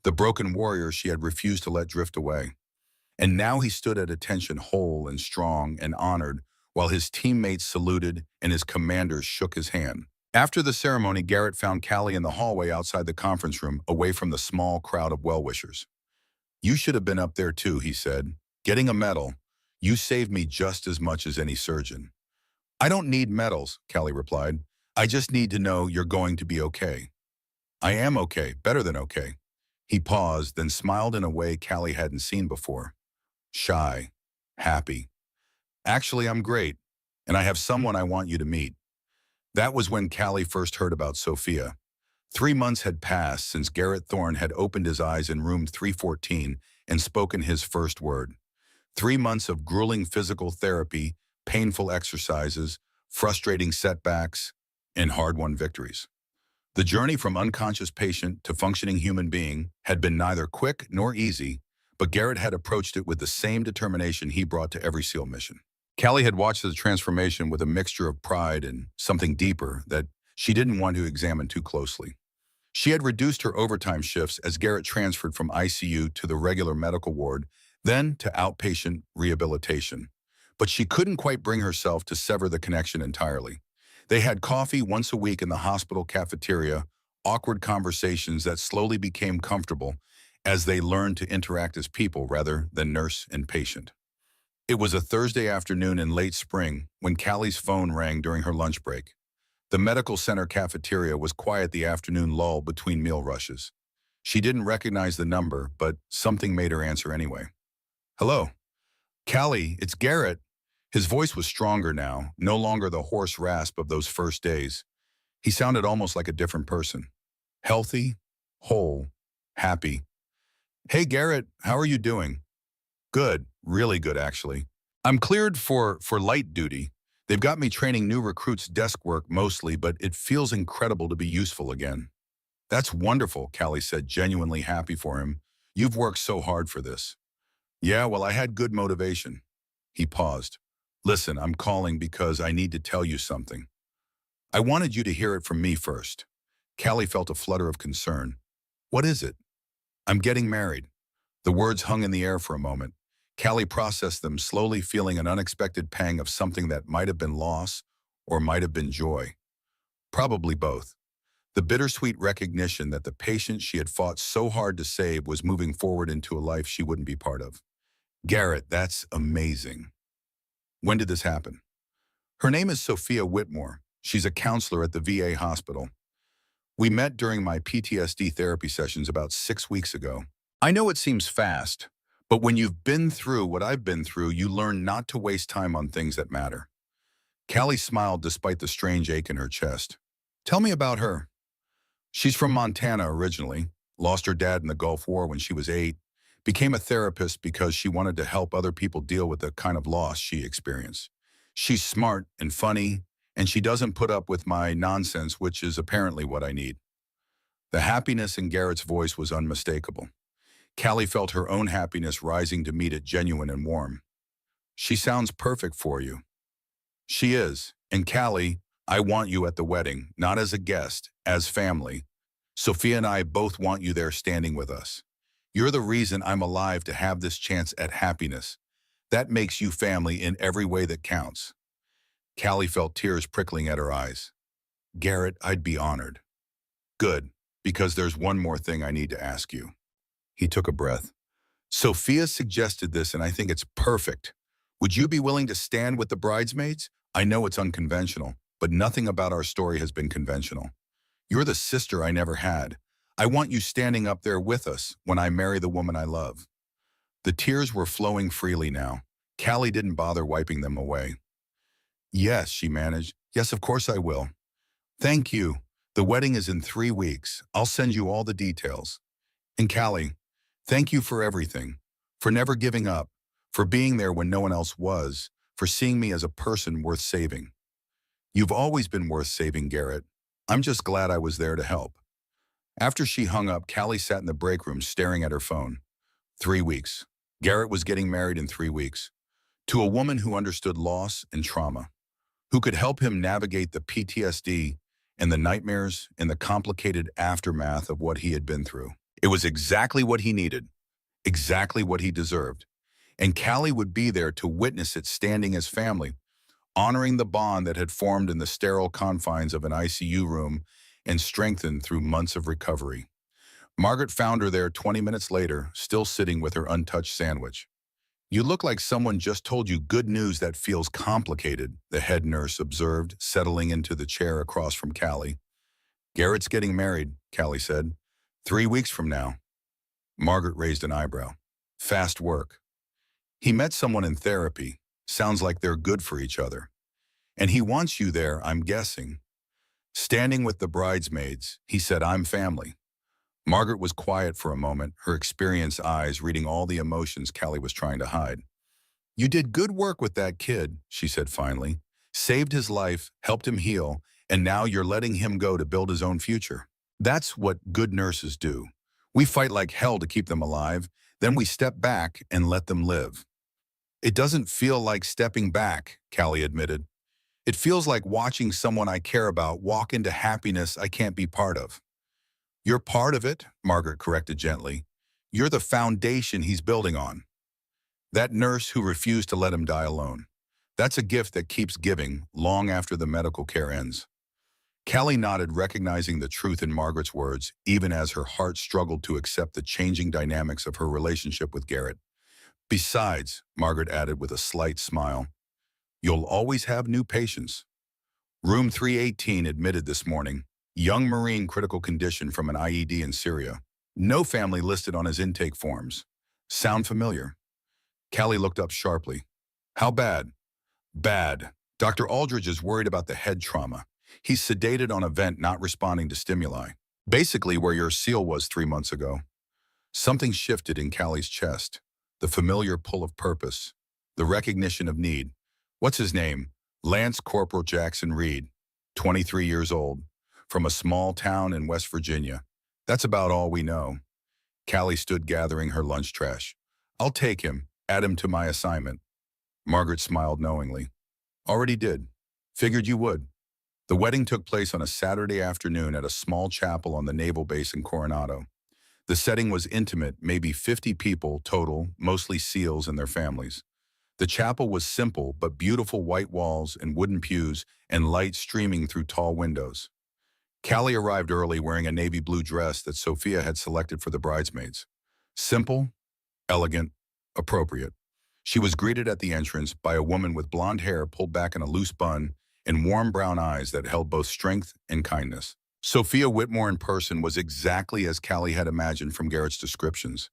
the broken warrior she had refused to let drift away. And now he stood at attention, whole and strong and honored, while his teammates saluted and his commanders shook his hand. After the ceremony, Garrett found Callie in the hallway outside the conference room, away from the small crowd of well-wishers. "You should have been up there too," he said. "Getting a medal. You saved me just as much as any surgeon." "I don't need medals," Callie replied. "I just need to know you're going to be okay." "I am okay, better than okay." He paused, then smiled in a way Callie hadn't seen before. Shy, happy. "Actually, I'm great, and I have someone I want you to meet." That was when Callie first heard about Sophia. 3 months had passed since Garrett Thorne had opened his eyes in room 314 and spoken his first word. 3 months of grueling physical therapy, painful exercises, frustrating setbacks, and hard-won victories. The journey from unconscious patient to functioning human being had been neither quick nor easy, but Garrett had approached it with the same determination he brought to every SEAL mission. Callie had watched the transformation with a mixture of pride and something deeper that she didn't want to examine too closely. She had reduced her overtime shifts as Garrett transferred from ICU to the regular medical ward, then to outpatient rehabilitation. But she couldn't quite bring herself to sever the connection entirely. They had coffee once a week in the hospital cafeteria, awkward conversations that slowly became comfortable as they learned to interact as people rather than nurse and patient. It was a Thursday afternoon in late spring when Callie's phone rang during her lunch break. The medical center cafeteria was quiet the afternoon lull between meal rushes. She didn't recognize the number, but something made her answer anyway. "Hello." "Callie, it's Garrett." His voice was stronger now, no longer the hoarse rasp of those first days. He sounded almost like a different person. Healthy, whole, happy. "Hey Garrett, how are you doing?" "Good, really good actually. I'm cleared for light duty. They've got me training new recruits desk work mostly, but it feels incredible to be useful again." "That's wonderful," Callie said, genuinely happy for him. "You've worked so hard for this." "Yeah, well, I had good motivation." He paused. "Listen, I'm calling because I need to tell you something." "I wanted you to hear it from me first." Callie felt a flutter of concern. "What is it?" "I'm getting married." The words hung in the air for a moment. Callie processed them, slowly feeling an unexpected pang of something that might have been loss or might have been joy. Probably both. The bittersweet recognition that the patient she had fought so hard to save was moving forward into a life she wouldn't be part of. "Garrett, that's amazing. When did this happen?" "Her name is Sophia Whitmore. She's a counselor at the VA hospital. We met during my PTSD therapy sessions about 6 weeks ago." "I know it seems fast, but when you've been through what I've been through, you learn not to waste time on things that matter." Callie smiled despite the strange ache in her chest. "Tell me about her." "She's from Montana originally, lost her dad in the Gulf War when she was 8, became a therapist because she wanted to help other people deal with the kind of loss she experienced. She's smart and funny, and she doesn't put up with my nonsense, which is apparently what I need." The happiness in Garrett's voice was unmistakable. Callie felt her own happiness rising to meet it, genuine and warm. "She sounds perfect for you." "She is. And Callie, I want you at the wedding, not as a guest, as family. Sophia and I both want you there standing with us. You're the reason I'm alive to have this chance at happiness. That makes you family in every way that counts." Callie felt tears prickling at her eyes. "Garrett, I'd be honored." "Good, because there's one more thing I need to ask you." He took a breath. Sophia suggested this, and I think it's perfect. Would you be willing to stand with the bridesmaids? I know it's unconventional, but nothing about our story has been conventional. You're the sister I never had. I want you standing up there with us when I marry the woman I love. The tears were flowing freely now. Callie didn't bother wiping them away. Yes, she managed. Yes, of course I will. Thank you. The wedding is in 3 weeks. I'll send you all the details. And Callie, thank you for everything, for never giving up, for being there when no one else was, for seeing me as a person worth saving. You've always been worth saving, Garrett. I'm just glad I was there to help. After she hung up, Callie sat in the break room staring at her phone. 3 weeks. Garrett was getting married in 3 weeks. To a woman who understood loss and trauma, who could help him navigate the PTSD and the nightmares and the complicated aftermath of what he had been through. It was exactly what he needed, exactly what he deserved. And Callie would be there to witness it standing as family, honoring the bond that had formed in the sterile confines of an ICU room and strengthened through months of recovery. Margaret found her there 20 minutes later, still sitting with her untouched sandwich. You look like someone just told you good news that feels complicated, the head nurse observed, settling into the chair across from Callie. Garrett's getting married, Callie said. 3 weeks from now. Margaret raised an eyebrow. Fast work. He met someone in therapy. Sounds like they're good for each other. And he wants you there, I'm guessing. Standing with the bridesmaids, he said, I'm family. Margaret was quiet for a moment, her experienced eyes reading all the emotions Callie was trying to hide. You did good work with that kid, she said finally. Saved his life, helped him heal, and now you're letting him go to build his own future. That's what good nurses do. We fight like hell to keep them alive, then we step back and let them live. It doesn't feel like stepping back, Callie admitted. It feels like watching someone I care about walk into happiness I can't be part of. You're part of it, Margaret corrected gently. You're the foundation he's building on. That nurse who refused to let him die alone. That's a gift that keeps giving long after the medical care ends. Callie nodded, recognizing the truth in Margaret's words, even as her heart struggled to accept the changing dynamics of her relationship with Garrett. Besides, Margaret added with a slight smile, you'll always have new patients. Room 318 admitted this morning, young Marine critical condition from an IED in Syria. No family listed on his intake forms. Sound familiar? Callie looked up sharply. How bad? Bad. Dr. Aldridge is worried about the head trauma. He's sedated on a vent not responding to stimuli. Basically where your seal was 3 months ago. Something shifted in Callie's chest. The familiar pull of purpose. The recognition of need. What's his name? Lance Corporal Jackson Reed, 23 years old, from a small town in West Virginia. That's about all we know. Callie stood gathering her lunch trash. I'll take him, add him to my assignment. Margaret smiled knowingly. Already did. Figured you would. The wedding took place on a Saturday afternoon at a small chapel on the naval base in Coronado. The setting was intimate, maybe 50 people total, mostly SEALs and their families. The chapel was simple but beautiful, white walls and wooden pews and light streaming through tall windows. Callie arrived early wearing a navy blue dress that Sophia had selected for the bridesmaids. Simple, elegant, appropriate. She was greeted at the entrance by a woman with blonde hair pulled back in a loose bun and warm brown eyes that held both strength and kindness. Sophia Whitmore in person was exactly as Callie had imagined from Garrett's descriptions.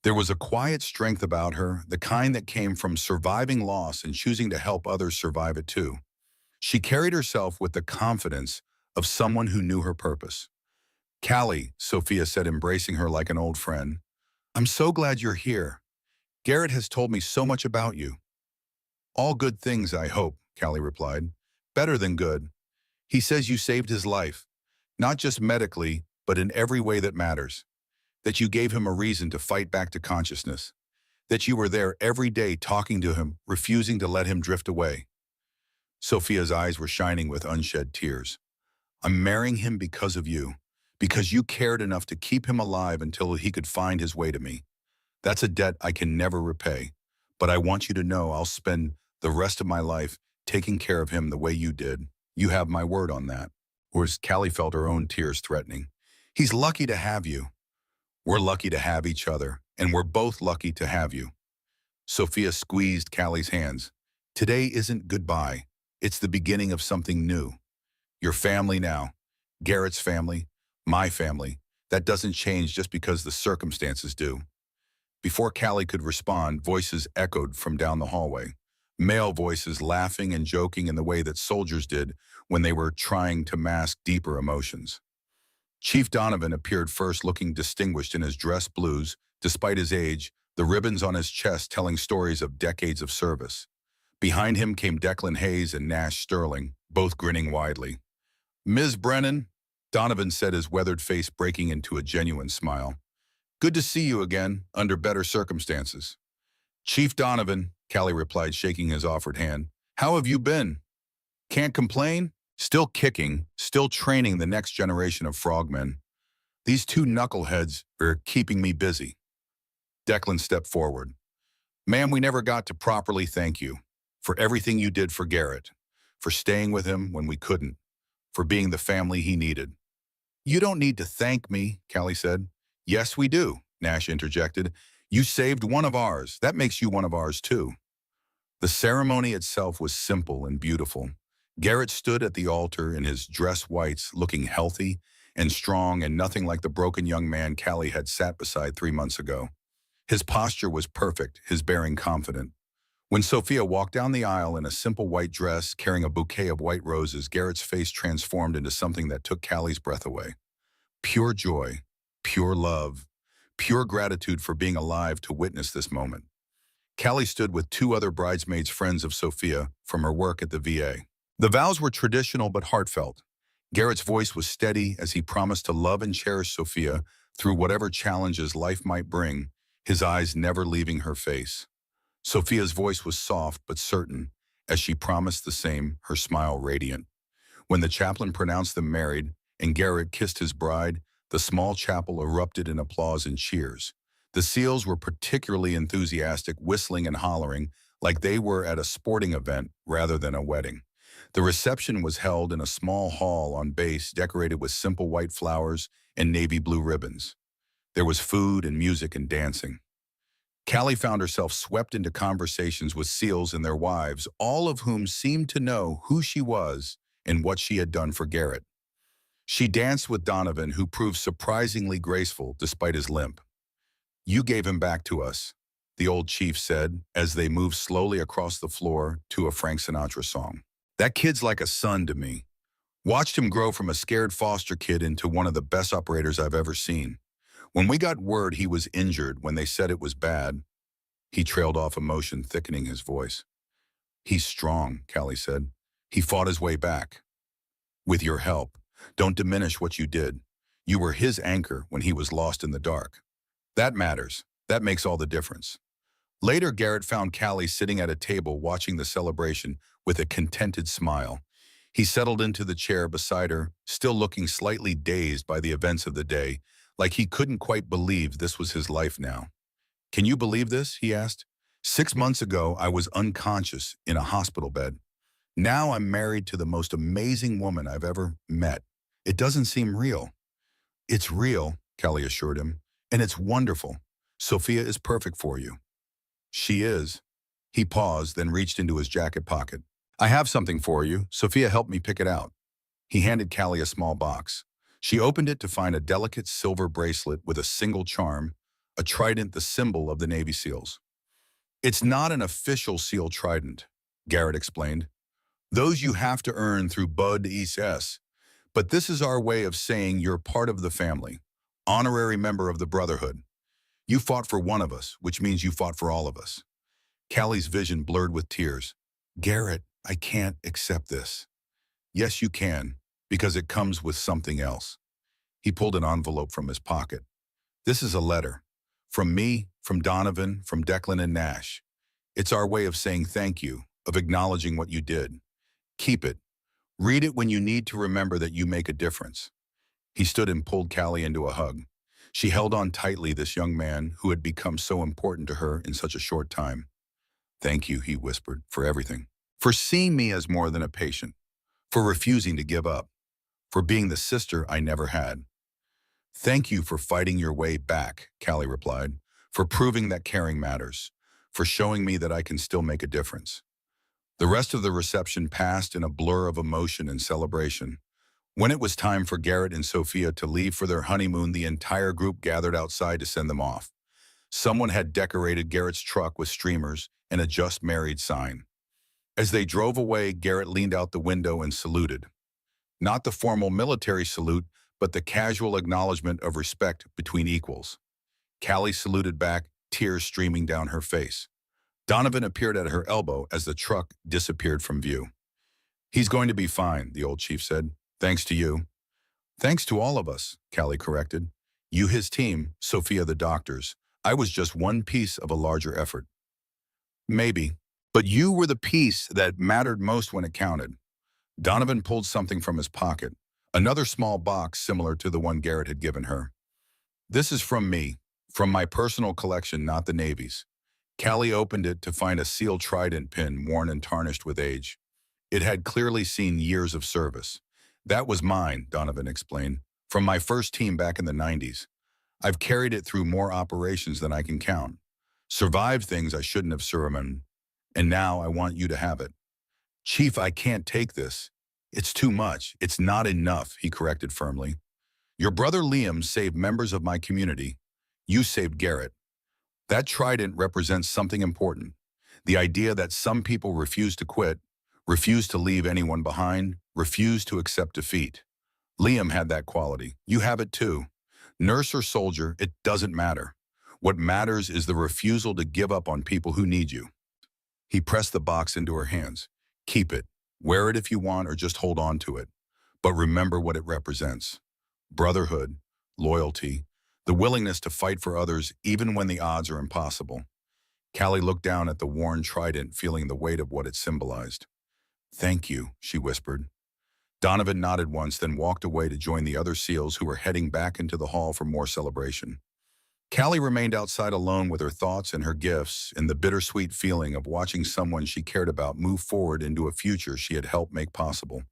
There was a quiet strength about her, the kind that came from surviving loss and choosing to help others survive it too. She carried herself with the confidence of someone who knew her purpose. Callie, Sophia said, embracing her like an old friend. I'm so glad you're here. Garrett has told me so much about you. All good things, I hope, Callie replied. Better than good. He says you saved his life, not just medically, but in every way that matters. That you gave him a reason to fight back to consciousness. That you were there every day talking to him, refusing to let him drift away. Sophia's eyes were shining with unshed tears. I'm marrying him because of you, because you cared enough to keep him alive until he could find his way to me. That's a debt I can never repay, but I want you to know I'll spend the rest of my life taking care of him the way you did. You have my word on that. Whereas Callie felt her own tears threatening. He's lucky to have you. We're lucky to have each other, and we're both lucky to have you. Sophia squeezed Callie's hands. Today isn't goodbye. It's the beginning of something new. Your family now. Garrett's family. My family. That doesn't change just because the circumstances do. Before Callie could respond, voices echoed from down the hallway. Male voices laughing and joking in the way that soldiers did when they were trying to mask deeper emotions. Chief Donovan appeared first, looking distinguished in his dress blues, despite his age, the ribbons on his chest telling stories of decades of service. Behind him came Declan Hayes and Nash Sterling, both grinning widely. Ms. Brennan, Donovan said, his weathered face breaking into a genuine smile. Good to see you again, under better circumstances. Chief Donovan, Callie replied, shaking his offered hand. How have you been? Can't complain? Still kicking, still training the next generation of frogmen. These two knuckleheads are keeping me busy. Declan stepped forward. Ma'am, we never got to properly thank you for everything you did for Garrett, for staying with him when we couldn't, for being the family he needed. You don't need to thank me, Callie said. Yes, we do, Nash interjected. You saved one of ours. That makes you one of ours, too. The ceremony itself was simple and beautiful. Garrett stood at the altar in his dress whites, looking healthy and strong and nothing like the broken young man Callie had sat beside 3 months ago. His posture was perfect, his bearing confident. When Sophia walked down the aisle in a simple white dress, carrying a bouquet of white roses, Garrett's face transformed into something that took Callie's breath away. Pure joy, pure love, pure gratitude for being alive to witness this moment. Callie stood with 2 other bridesmaids, friends of Sophia, from her work at the VA. The vows were traditional but heartfelt. Garrett's voice was steady as he promised to love and cherish Sophia through whatever challenges life might bring, his eyes never leaving her face. Sophia's voice was soft but certain, as she promised the same, her smile radiant. When the chaplain pronounced them married and Garrett kissed his bride, the small chapel erupted in applause and cheers. The SEALs were particularly enthusiastic, whistling and hollering like they were at a sporting event rather than a wedding. The reception was held in a small hall on base decorated with simple white flowers and navy blue ribbons. There was food and music and dancing. Callie found herself swept into conversations with SEALs and their wives, all of whom seemed to know who she was and what she had done for Garrett. She danced with Donovan, who proved surprisingly graceful despite his limp. You gave him back to us, the old chief said as they moved slowly across the floor to a Frank Sinatra song. That kid's like a son to me. Watched him grow from a scared foster kid into one of the best operators I've ever seen. When we got word he was injured when they said it was bad, he trailed off, emotion thickening his voice. He's strong, Callie said. He fought his way back. With your help. Don't diminish what you did. You were his anchor when he was lost in the dark. That matters. That makes all the difference. Later, Garrett found Callie sitting at a table watching the celebration with a contented smile. He settled into the chair beside her, still looking slightly dazed by the events of the day, like he couldn't quite believe this was his life now. Can you believe this? He asked. 6 months ago, I was unconscious in a hospital bed. Now I'm married to the most amazing woman I've ever met. It doesn't seem real. It's real, Callie assured him, and it's wonderful. Sophia is perfect for you. She is. He paused, then reached into his jacket pocket. I have something for you. Sophia helped me pick it out. He handed Callie a small box. She opened it to find a delicate silver bracelet with a single charm, a trident, the symbol of the Navy SEALs. It's not an official SEAL trident, Garrett explained. Those you have to earn through Bud ES. But this is our way of saying you're part of the family, honorary member of the Brotherhood. You fought for one of us, which means you fought for all of us. Callie's vision blurred with tears. Garrett, I can't accept this. Yes, you can, because it comes with something else. He pulled an envelope from his pocket. This is a letter. From me, from Donovan, from Declan and Nash. It's our way of saying thank you, of acknowledging what you did. Keep it. Read it when you need to remember that you make a difference. He stood and pulled Callie into a hug. She held on tightly, this young man who had become so important to her in such a short time. Thank you, he whispered, for everything. For seeing me as more than a patient. For refusing to give up. For being the sister I never had. Thank you for fighting your way back, Callie replied. for proving that caring matters, for showing me that I can still make a difference. The rest of the reception passed in a blur of emotion and celebration. When it was time for Garrett and Sophia to leave for their honeymoon, the entire group gathered outside to send them off. Someone had decorated Garrett's truck with streamers and a "Just Married" sign. As they drove away, Garrett leaned out the window and saluted. Not the formal military salute, but the casual acknowledgement of respect between equals. Callie saluted back, tears streaming down her face. Donovan appeared at her elbow as the truck disappeared from view. "He's going to be fine," the old chief said. "Thanks to you." "Thanks to all of us," Callie corrected. "You his team, Sophia the doctors. I was just one piece of a larger effort." "Maybe. But you were the piece that mattered most when it counted." Donovan pulled something from his pocket, another small box similar to the one Garrett had given her. "This is from me, from my personal collection, not the Navy's." Callie opened it to find a sealed trident pin worn and tarnished with age. It had clearly seen years of service. "That was mine," Donovan explained, "from my first team back in the 90s. I've carried it through more operations than I can count. Survived things I shouldn't have survived, and now I want you to have it." "Chief, I can't take this. It's too much. It's not enough," he corrected firmly. "Your brother Liam saved members of my community. You saved Garrett. That trident represents something important. The idea that some people refuse to quit, refuse to leave anyone behind, refuse to accept defeat. Liam had that quality. You have it too. Nurse or soldier, it doesn't matter. What matters is the refusal to give up on people who need you." He pressed the box into her hands. "Keep it. Wear it if you want, or just hold on to it. But remember what it represents. Brotherhood, loyalty, the willingness to fight for others even when the odds are impossible." Callie looked down at the worn trident, feeling the weight of what it symbolized. "Thank you," she whispered. Donovan nodded once, then walked away to join the other SEALs who were heading back into the hall for more celebration. Callie remained outside alone with her thoughts and her gifts and the bittersweet feeling of watching someone she cared about move forward into a future she had helped make possible.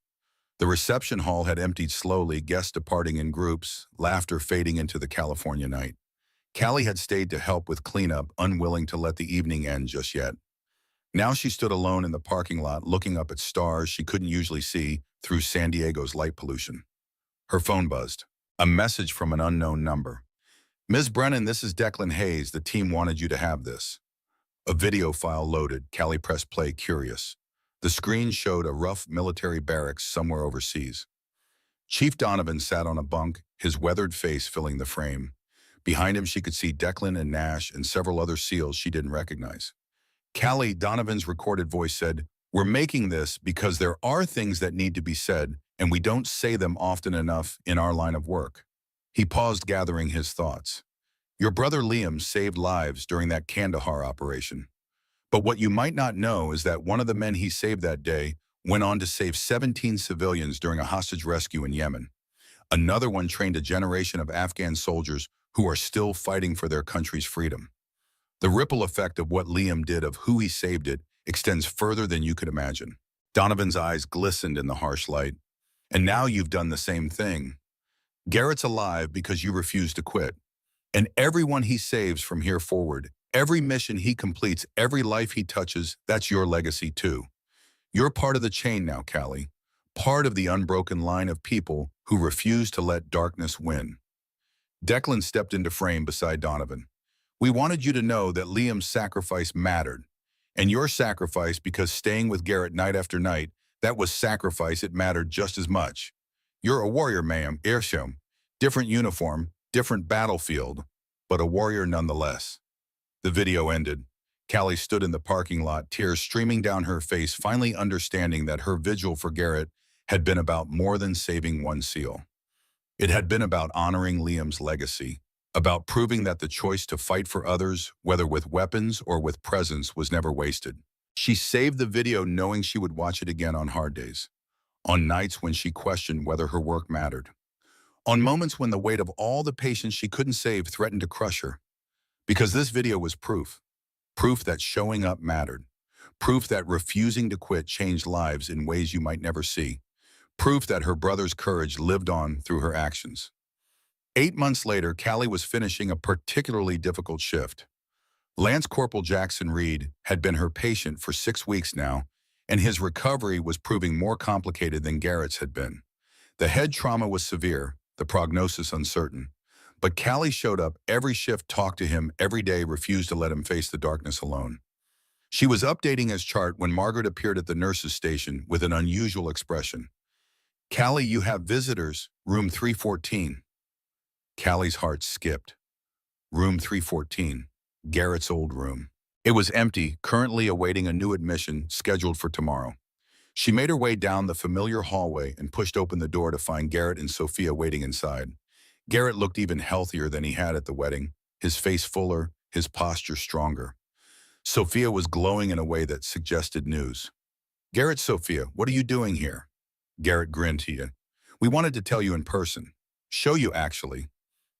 The reception hall had emptied slowly, guests departing in groups, laughter fading into the California night. Callie had stayed to help with cleanup, unwilling to let the evening end just yet. Now she stood alone in the parking lot, looking up at stars she couldn't usually see through San Diego's light pollution. Her phone buzzed. A message from an unknown number. "Ms. Brennan, this is Declan Hayes. The team wanted you to have this." A video file loaded. Callie pressed play, curious. The screen showed a rough military barracks somewhere overseas. Chief Donovan sat on a bunk, his weathered face filling the frame. Behind him she could see Declan and Nash and several other SEALs she didn't recognize. "Callie," Donovan's recorded voice said, "we're making this because there are things that need to be said, and we don't say them often enough in our line of work." He paused, gathering his thoughts. "Your brother Liam saved lives during that Kandahar operation. But what you might not know is that one of the men he saved that day went on to save 17 civilians during a hostage rescue in Yemen. Another one trained a generation of Afghan soldiers who are still fighting for their country's freedom. The ripple effect of what Liam did, of who he saved it, extends further than you could imagine." Donovan's eyes glistened in the harsh light. "And now you've done the same thing. Garrett's alive because you refuse to quit. And everyone he saves from here forward, every mission he completes, every life he touches, that's your legacy too. You're part of the chain now, Callie. Part of the unbroken line of people who refuse to let darkness win." Declan stepped into frame beside Donovan. "We wanted you to know that Liam's sacrifice mattered. And your sacrifice, because staying with Garrett night after night, that was sacrifice, it mattered just as much. You're a warrior, ma'am, Irsham. Different uniform, different battlefield, but a warrior nonetheless." The video ended. Callie stood in the parking lot, tears streaming down her face, finally understanding that her vigil for Garrett had been about more than saving one SEAL. It had been about honoring Liam's legacy, about proving that the choice to fight for others, whether with weapons or with presence, was never wasted. She saved the video knowing she would watch it again on hard days, on nights when she questioned whether her work mattered, on moments when the weight of all the patients she couldn't save threatened to crush her. Because this video was proof. Proof that showing up mattered. Proof that refusing to quit changed lives in ways you might never see. Proof that her brother's courage lived on through her actions. 8 months later, Callie was finishing a particularly difficult shift. Lance Corporal Jackson Reed had been her patient for 6 weeks now, and his recovery was proving more complicated than Garrett's had been. The head trauma was severe, the prognosis uncertain. But Callie showed up every shift, talked to him every day, refused to let him face the darkness alone. She was updating his chart when Margaret appeared at the nurse's station with an unusual expression. "Callie, you have visitors, room 314. Callie's heart skipped. Room 314, Garrett's old room. It was empty, currently awaiting a new admission scheduled for tomorrow. She made her way down the familiar hallway and pushed open the door to find Garrett and Sophia waiting inside. Garrett looked even healthier than he had at the wedding, his face fuller, his posture stronger. Sophia was glowing in a way that suggested news. "Garrett, Sophia, what are you doing here?" Garrett grinned to you. "We wanted to tell you in person. Show you, actually."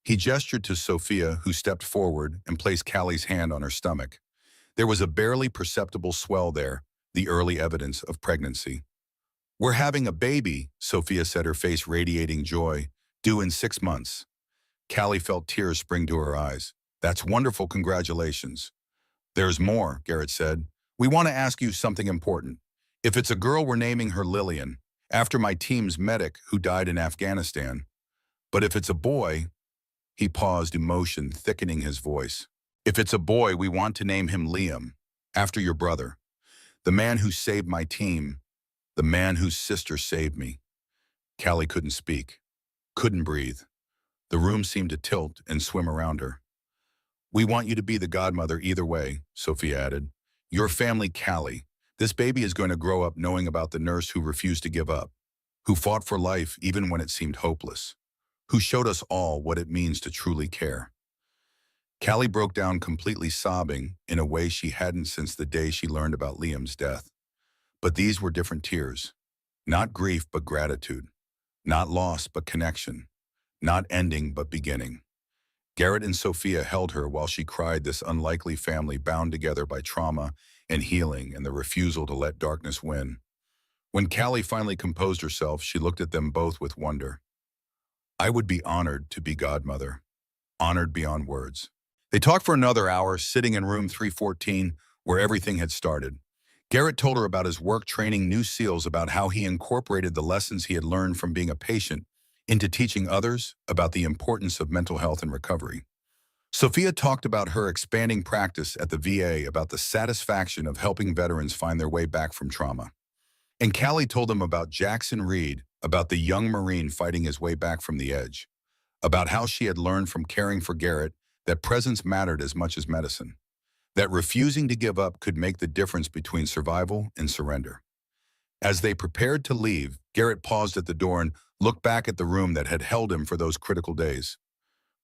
He gestured to Sophia, who stepped forward and placed Callie's hand on her stomach. There was a barely perceptible swell there, the early evidence of pregnancy. "We're having a baby," Sophia said, her face radiating joy, "due in 6 months. Callie felt tears spring to her eyes. "That's wonderful, congratulations." "There's more," Garrett said. "We want to ask you something important. If it's a girl, we're naming her Lillian, after my team's medic who died in Afghanistan. But if it's a boy—" He paused, emotion thickening his voice. "If it's a boy, we want to name him Liam, after your brother. The man who saved my team, the man whose sister saved me." Callie couldn't speak, couldn't breathe. The room seemed to tilt and swim around her. "We want you to be the godmother either way," Sophia added. "Your family, Callie. This baby is going to grow up knowing about the nurse who refused to give up, who fought for life even when it seemed hopeless, who showed us all what it means to truly care." Callie broke down, completely sobbing in a way she hadn't since the day she learned about Liam's death. But these were different tears. Not grief, but gratitude. Not loss, but connection. Not ending, but beginning. Garrett and Sophia held her while she cried, this unlikely family bound together by trauma and healing and the refusal to let darkness win. When Callie finally composed herself, she looked at them both with wonder. "I would be honored to be godmother. Honored beyond words." They talked for another hour, sitting in room 314, where everything had started. Garrett told her about his work training new SEALs, about how he incorporated the lessons he had learned from being a patient into teaching others about the importance of mental health and recovery. Sophia talked about her expanding practice at the VA, about the satisfaction of helping veterans find their way back from trauma. And Callie told them about Jackson Reed, about the young Marine fighting his way back from the edge, about how she had learned from caring for Garrett that presence mattered as much as medicine, that refusing to give up could make the difference between survival and surrender. As they prepared to leave, Garrett paused at the door and looked back at the room that had held him for those critical days.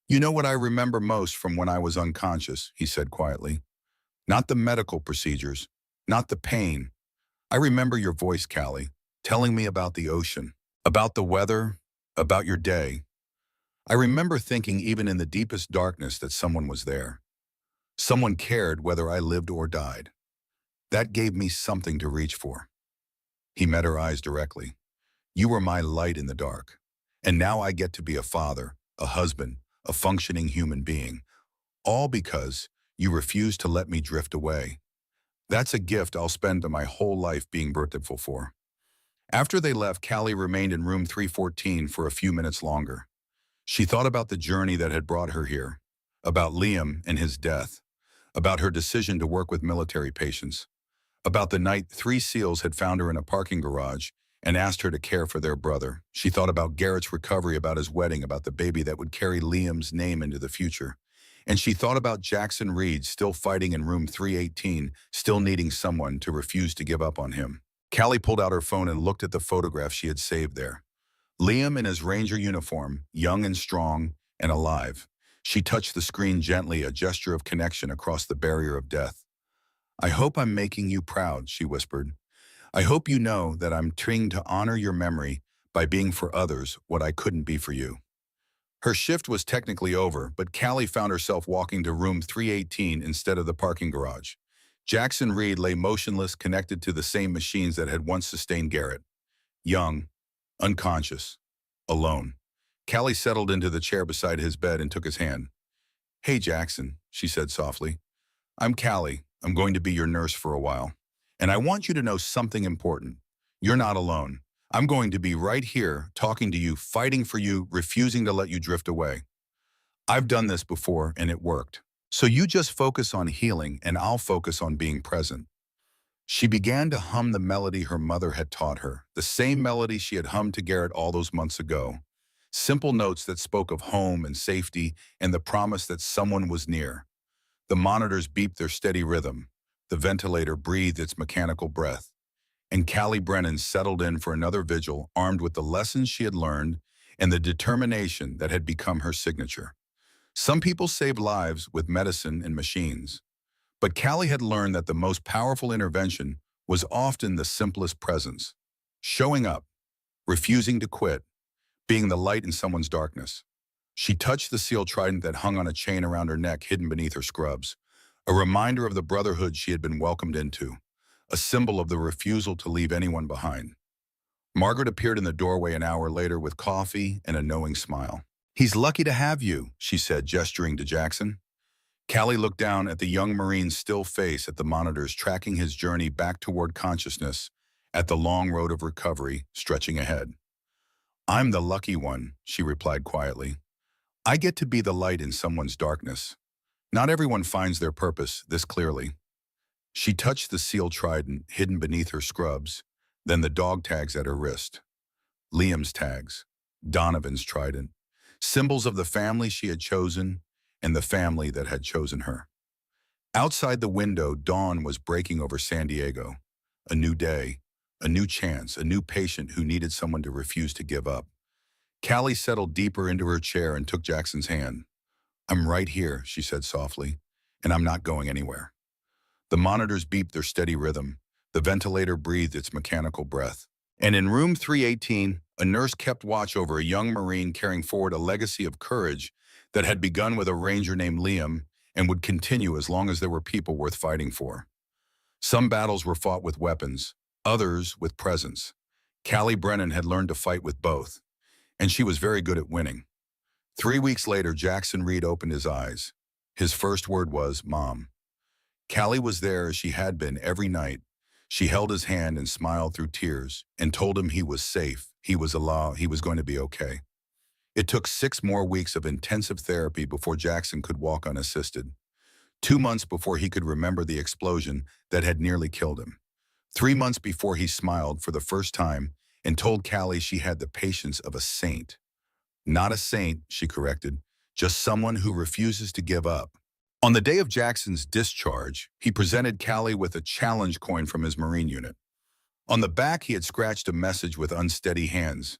"You know what I remember most from when I was unconscious," he said quietly. "Not the medical procedures, not the pain. I remember your voice, Callie, telling me about the ocean, about the weather, about your day. I remember thinking, even in the deepest darkness, that someone was there. Someone cared whether I lived or died. That gave me something to reach for." He met her eyes directly. "You were my light in the dark. And now I get to be a father, a husband, a functioning human being. All because you refused to let me drift away. That's a gift I'll spend my whole life being grateful for." After they left, Callie remained in room 314 for a few minutes longer. She thought about the journey that had brought her here, about Liam and his death, about her decision to work with military patients, about the night 3 SEALs had found her in a parking garage and asked her to care for their brother. She thought about Garrett's recovery, about his wedding, about the baby that would carry Liam's name into the future. And she thought about Jackson Reed still fighting in room 318, still needing someone to refuse to give up on him. Callie pulled out her phone and looked at the photograph she had saved there. Liam in his Ranger uniform, young and strong and alive. She touched the screen gently, a gesture of connection across the barrier of death. "I hope I'm making you proud," she whispered. "I hope you know that I'm trying to honor your memory by being for others what I couldn't be for you." Her shift was technically over, but Callie found herself walking to room 318 instead of the parking garage. Jackson Reed lay motionless, connected to the same machines that had once sustained Garrett. Young, unconscious, alone. Callie settled into the chair beside his bed and took his hand. "Hey, Jackson," she said softly. "I'm Callie. I'm going to be your nurse for a while. And I want you to know something important. You're not alone. I'm going to be right here, talking to you, fighting for you, refusing to let you drift away. I've done this before, and it worked. So you just focus on healing, and I'll focus on being present." She began to hum the melody her mother had taught her, the same melody she had hummed to Garrett all those months ago. Simple notes that spoke of home and safety and the promise that someone was near. The monitors beeped their steady rhythm. The ventilator breathed its mechanical breath. And Callie Brennan settled in for another vigil, armed with the lessons she had learned and the determination that had become her signature. Some people saved lives with medicine and machines. But Callie had learned that the most powerful intervention was often the simplest presence. Showing up, refusing to quit, being the light in someone's darkness. She touched the steel trident that hung on a chain around her neck hidden beneath her scrubs, a reminder of the brotherhood she had been welcomed into, a symbol of the refusal to leave anyone behind. Margaret appeared in the doorway an hour later with coffee and a knowing smile. "He's lucky to have you," she said, gesturing to Jackson. Callie looked down at the young Marine's still face at the monitors, tracking his journey back toward consciousness at the long road of recovery stretching ahead. "I'm the lucky one," she replied quietly. "I get to be the light in someone's darkness. Not everyone finds their purpose this clearly." She touched the steel trident hidden beneath her scrubs, then the dog tags at her wrist. Liam's tags, Donovan's trident, symbols of the family she had chosen and the family that had chosen her. Outside the window, dawn was breaking over San Diego. A new day, a new chance, a new patient who needed someone to refuse to give up. Callie settled deeper into her chair and took Jackson's hand. "I'm right here," she said softly, "and I'm not going anywhere." The monitors beeped their steady rhythm. The ventilator breathed its mechanical breath. And in room 318, a nurse kept watch over a young Marine carrying forward a legacy of courage that had begun with a ranger named Liam and would continue as long as there were people worth fighting for. Some battles were fought with weapons, others with presence. Callie Brennan had learned to fight with both, and she was very good at winning. 3 weeks later, Jackson Reed opened his eyes. His first word was, "Mom." Callie was there as she had been every night. She held his hand and smiled through tears and told him he was safe, he was alive, he was going to be okay. It took 6 more weeks of intensive therapy before Jackson could walk unassisted. 2 months before he could remember the explosion that had nearly killed him. 3 months before he smiled for the first time and told Callie she had the patience of a saint. "Not a saint," she corrected, "just someone who refuses to give up." On the day of Jackson's discharge, he presented Callie with a challenge coin from his Marine unit. On the back, he had scratched a message with unsteady hands.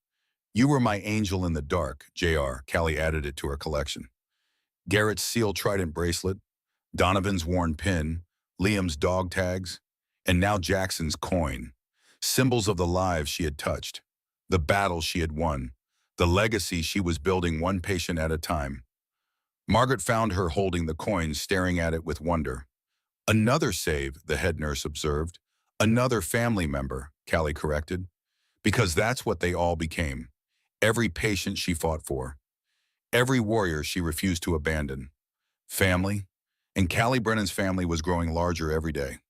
"You were my angel in the dark, JR." Callie added it to her collection. Garrett's seal trident bracelet, Donovan's worn pin, Liam's dog tags, and now Jackson's coin. Symbols of the lives she had touched, the battles she had won, the legacy she was building one patient at a time. Margaret found her holding the coin, staring at it with wonder. "Another save," the head nurse observed. "Another family member," Callie corrected. Because that's what they all became. Every patient she fought for. Every warrior she refused to abandon. Family. And Callie Brennan's family was growing larger every day.